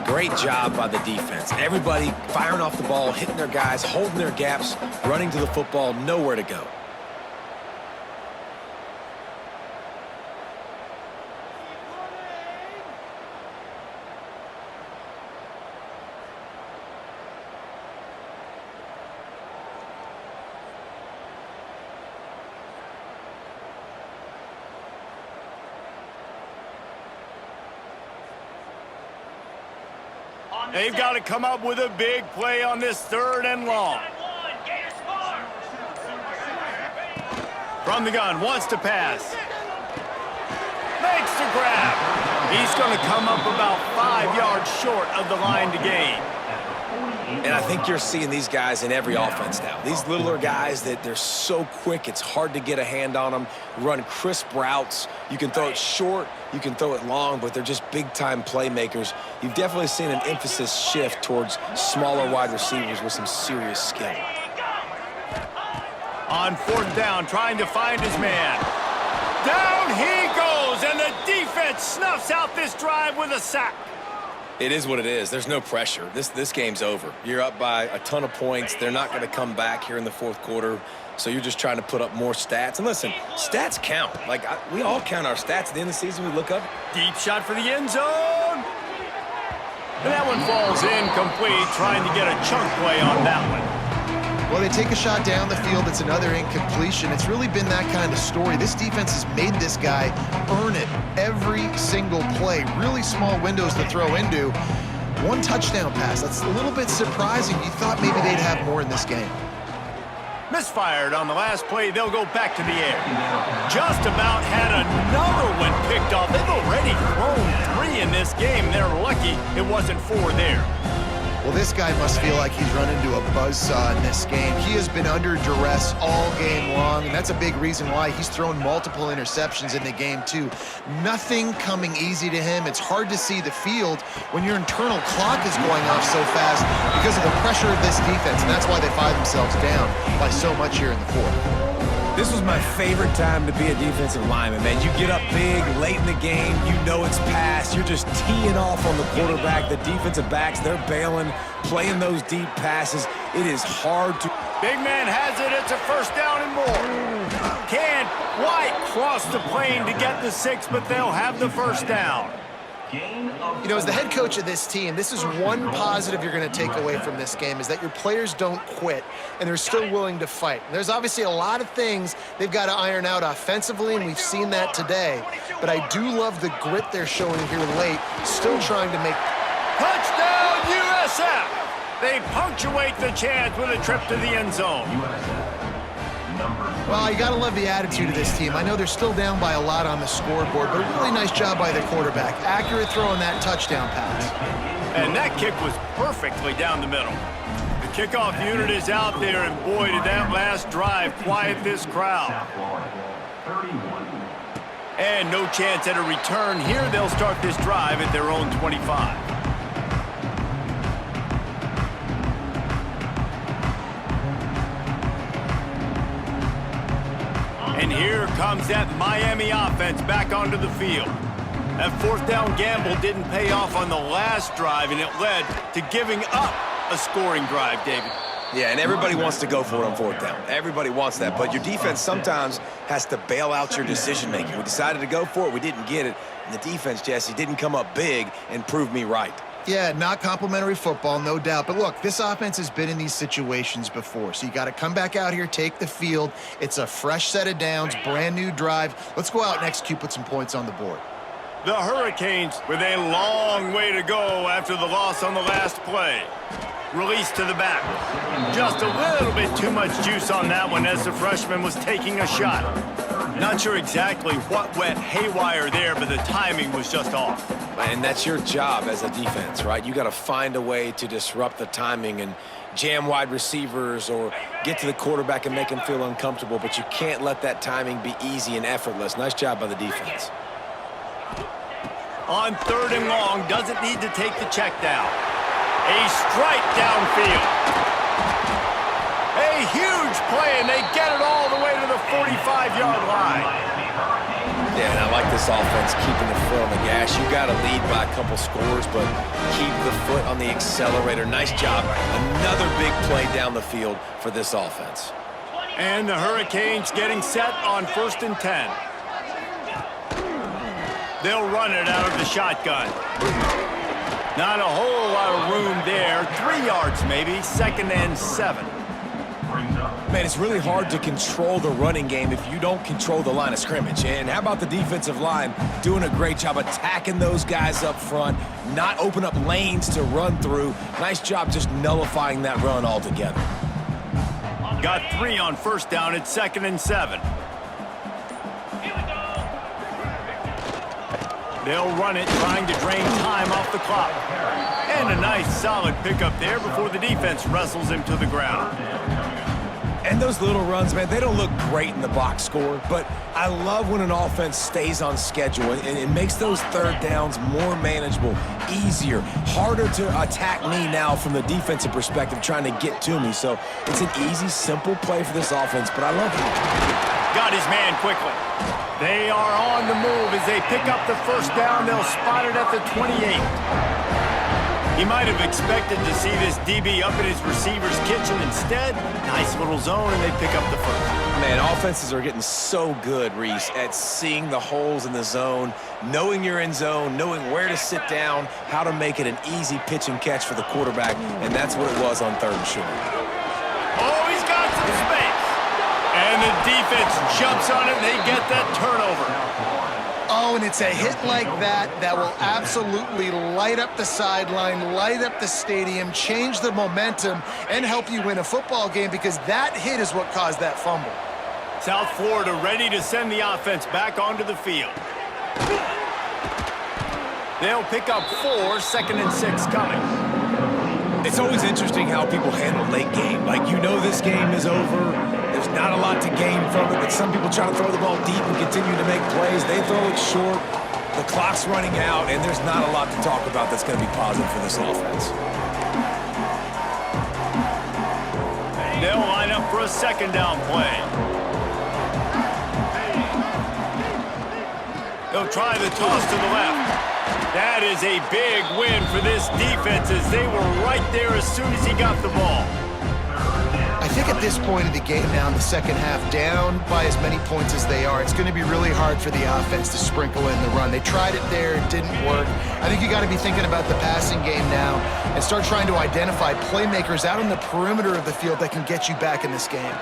Great job by the defense. Everybody firing off the ball, hitting their guys, holding their gaps, running to the football, nowhere to go. They've got to come up with a big play on this 3rd and long. From the gun, wants to pass. Makes the grab. He's going to come up about 5 yards short of the line to gain. And I think you're seeing these guys in every offense now. These littler guys that they're so quick, it's hard to get a hand on them, run crisp routes. You can throw it short, you can throw it long, but they're just big-time playmakers. You've definitely seen an emphasis shift towards smaller wide receivers with some serious skill. On 4th down, trying to find his man. Down he goes, and the defense snuffs out this drive with a sack. It is what it is. There's no pressure. This game's over. You're up by a ton of points. They're not going to come back here in the 4th quarter, so you're just trying to put up more stats. And listen, stats count. Like, we all count our stats at the end of the season. We look up. Deep shot for the end zone. And that one falls incomplete, trying to get a chunk play on that one. Well, they take a shot down the field. It's another incompletion. It's really been that kind of story. This defense has made this guy earn it every single play. Really small windows to throw into. 1 touchdown pass. That's a little bit surprising. You thought maybe they'd have more in this game. Misfired on the last play. They'll go back to the air. Just about had another one picked off. They've already thrown 3 in this game. They're lucky it wasn't 4 there. Well, this guy must feel like he's run into a buzzsaw in this game. He has been under duress all game long, and that's a big reason why he's thrown multiple interceptions in the game, too. Nothing coming easy to him. It's hard to see the field when your internal clock is going off so fast because of the pressure of this defense, and that's why they find themselves down by so much here in the 4th. This was my favorite time to be a defensive lineman, man. You get up big, late in the game, you know it's past. You're just teeing off on the quarterback. The defensive backs, they're bailing, playing those deep passes. It is hard to... Big man has it. It's a 1st down and more. Can't quite cross the plane to get the 6, but they'll have the 1st down. You know, as the head coach of this team, this is one positive you're going to take away from this game, is that your players don't quit, and they're still willing to fight. And there's obviously a lot of things they've got to iron out offensively, and we've seen that today. But I do love the grit they're showing here late, still trying to make... Touchdown, USF! They punctuate the chance with a trip to the end zone. Well, you got to love the attitude of this team. I know they're still down by a lot on the scoreboard, but a really nice job by the quarterback. Accurate throw on that touchdown pass. And that kick was perfectly down the middle. The kickoff unit is out there, and boy, did that last drive quiet this crowd. And no chance at a return here. They'll start this drive at their own 25. And here comes that Miami offense back onto the field. That 4th down gamble didn't pay off on the last drive, and it led to giving up a scoring drive, David. Yeah, and everybody wants to go for it on fourth down. Everybody wants that, but your defense sometimes has to bail out your decision-making. We decided to go for it. We didn't get it. And the defense, Jesse, didn't come up big and prove me right. Yeah, not complimentary football, no doubt. But look, this offense has been in these situations before. So you got to come back out here, take the field. It's a fresh set of downs, brand new drive. Let's go out and execute, put some points on the board. The Hurricanes with a long way to go after the loss on the last play. Release to the back. Just a little bit too much juice on that one as the freshman was taking a shot. Not sure exactly what went haywire there, but the timing was just off. And that's your job as a defense, right? You got to find a way to disrupt the timing and jam wide receivers or get to the quarterback and make him feel uncomfortable, but you can't let that timing be easy and effortless. Nice job by the defense. On 3rd and long, doesn't need to take the check down. A strike downfield. A huge play, and they get it all the way to the 45-yard line. Yeah, and I like this offense keeping the foot on the gas. You got to lead by a couple scores, but keep the foot on the accelerator. Nice job. Another big play down the field for this offense. And the Hurricanes getting set on 1st and 10. They'll run it out of the shotgun. Not a whole lot of room there. 3 yards maybe. 2nd and 7. Man, it's really hard to control the running game if you don't control the line of scrimmage. And how about the defensive line doing a great job attacking those guys up front, not open up lanes to run through. Nice job just nullifying that run altogether. Got 3 on 1st down at 2nd and 7. They'll run it, trying to drain time off the clock. And a nice solid pickup there before the defense wrestles him to the ground. And those little runs, man, they don't look great in the box score, but I love when an offense stays on schedule. It makes those 3rd downs more manageable, easier, harder to attack me now from the defensive perspective trying to get to me. So it's an easy, simple play for this offense, but I love it. Got his man quickly. They are on the move as they pick up the 1st down. They'll spot it at the 28. He might have expected to see this DB up in his receiver's kitchen. Instead, nice little zone, and they pick up the 1st. Man, offenses are getting so good, Reese, at seeing the holes in the zone, knowing you're in zone, knowing where to sit down, how to make it an easy pitch and catch for the quarterback, and that's what it was on 3rd and short. Oh, he's got some space. And the defense jumps on it, and they get that turnover. Oh, and it's a hit like that that will absolutely light up the sideline, light up the stadium, change the momentum, and help you win a football game because that hit is what caused that fumble. South Florida ready to send the offense back onto the field. They'll pick up 4, 2nd and 6 coming. It's always interesting how people handle late game. Like, you know this game is over. There's not a lot to gain from it, but some people try to throw the ball deep and continue to make plays. They throw it short. The clock's running out, and there's not a lot to talk about that's going to be positive for this offense. They'll line up for a 2nd down play. They'll try the toss to the left. That is a big win for this defense as they were right there as soon as he got the ball. I think at this point of the game now in the 2nd half, down by as many points as they are, it's going to be really hard for the offense to sprinkle in the run. They tried it there, it didn't work. I think you got to be thinking about the passing game now and start trying to identify playmakers out on the perimeter of the field that can get you back in this game.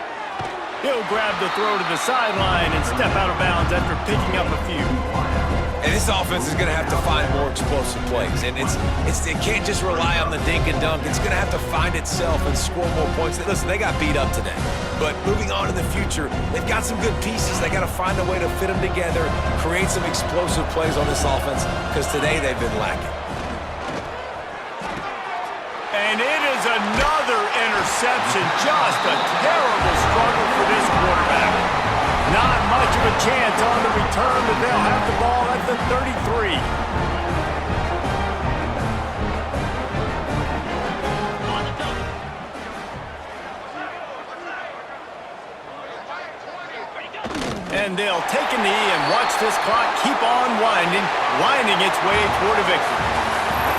He'll grab the throw to the sideline and step out of bounds after picking up a few. And this offense is going to have to find more explosive plays. And it can't just rely on the dink and dunk. It's going to have to find itself and score more points. Listen, they got beat up today. But moving on in the future, they've got some good pieces. They got to find a way to fit them together, create some explosive plays on this offense, because today they've been lacking. And it is another interception. Just a terrible struggle for this quarterback. Not much of a chance on the return, but they'll have the ball at the 33. And they'll take a knee and watch this clock keep on winding its way toward a victory.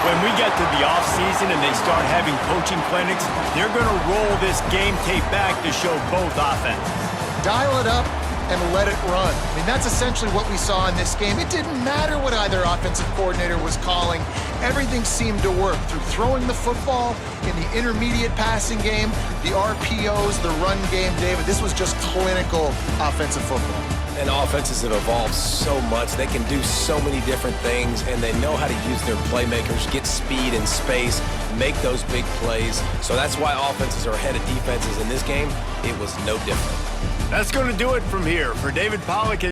When we get to the offseason and they start having coaching clinics, they're going to roll this game tape back to show both offenses. Dial it up and let it run. I mean, that's essentially what we saw in this game. It didn't matter what either offensive coordinator was calling. Everything seemed to work through throwing the football, in the intermediate passing game, the RPOs, the run game, David. This was just clinical offensive football. And offenses have evolved so much. They can do so many different things, and they know how to use their playmakers, get speed and space, make those big plays. So that's why offenses are ahead of defenses in this game. It was no different. That's going to do it from here. For David Pollack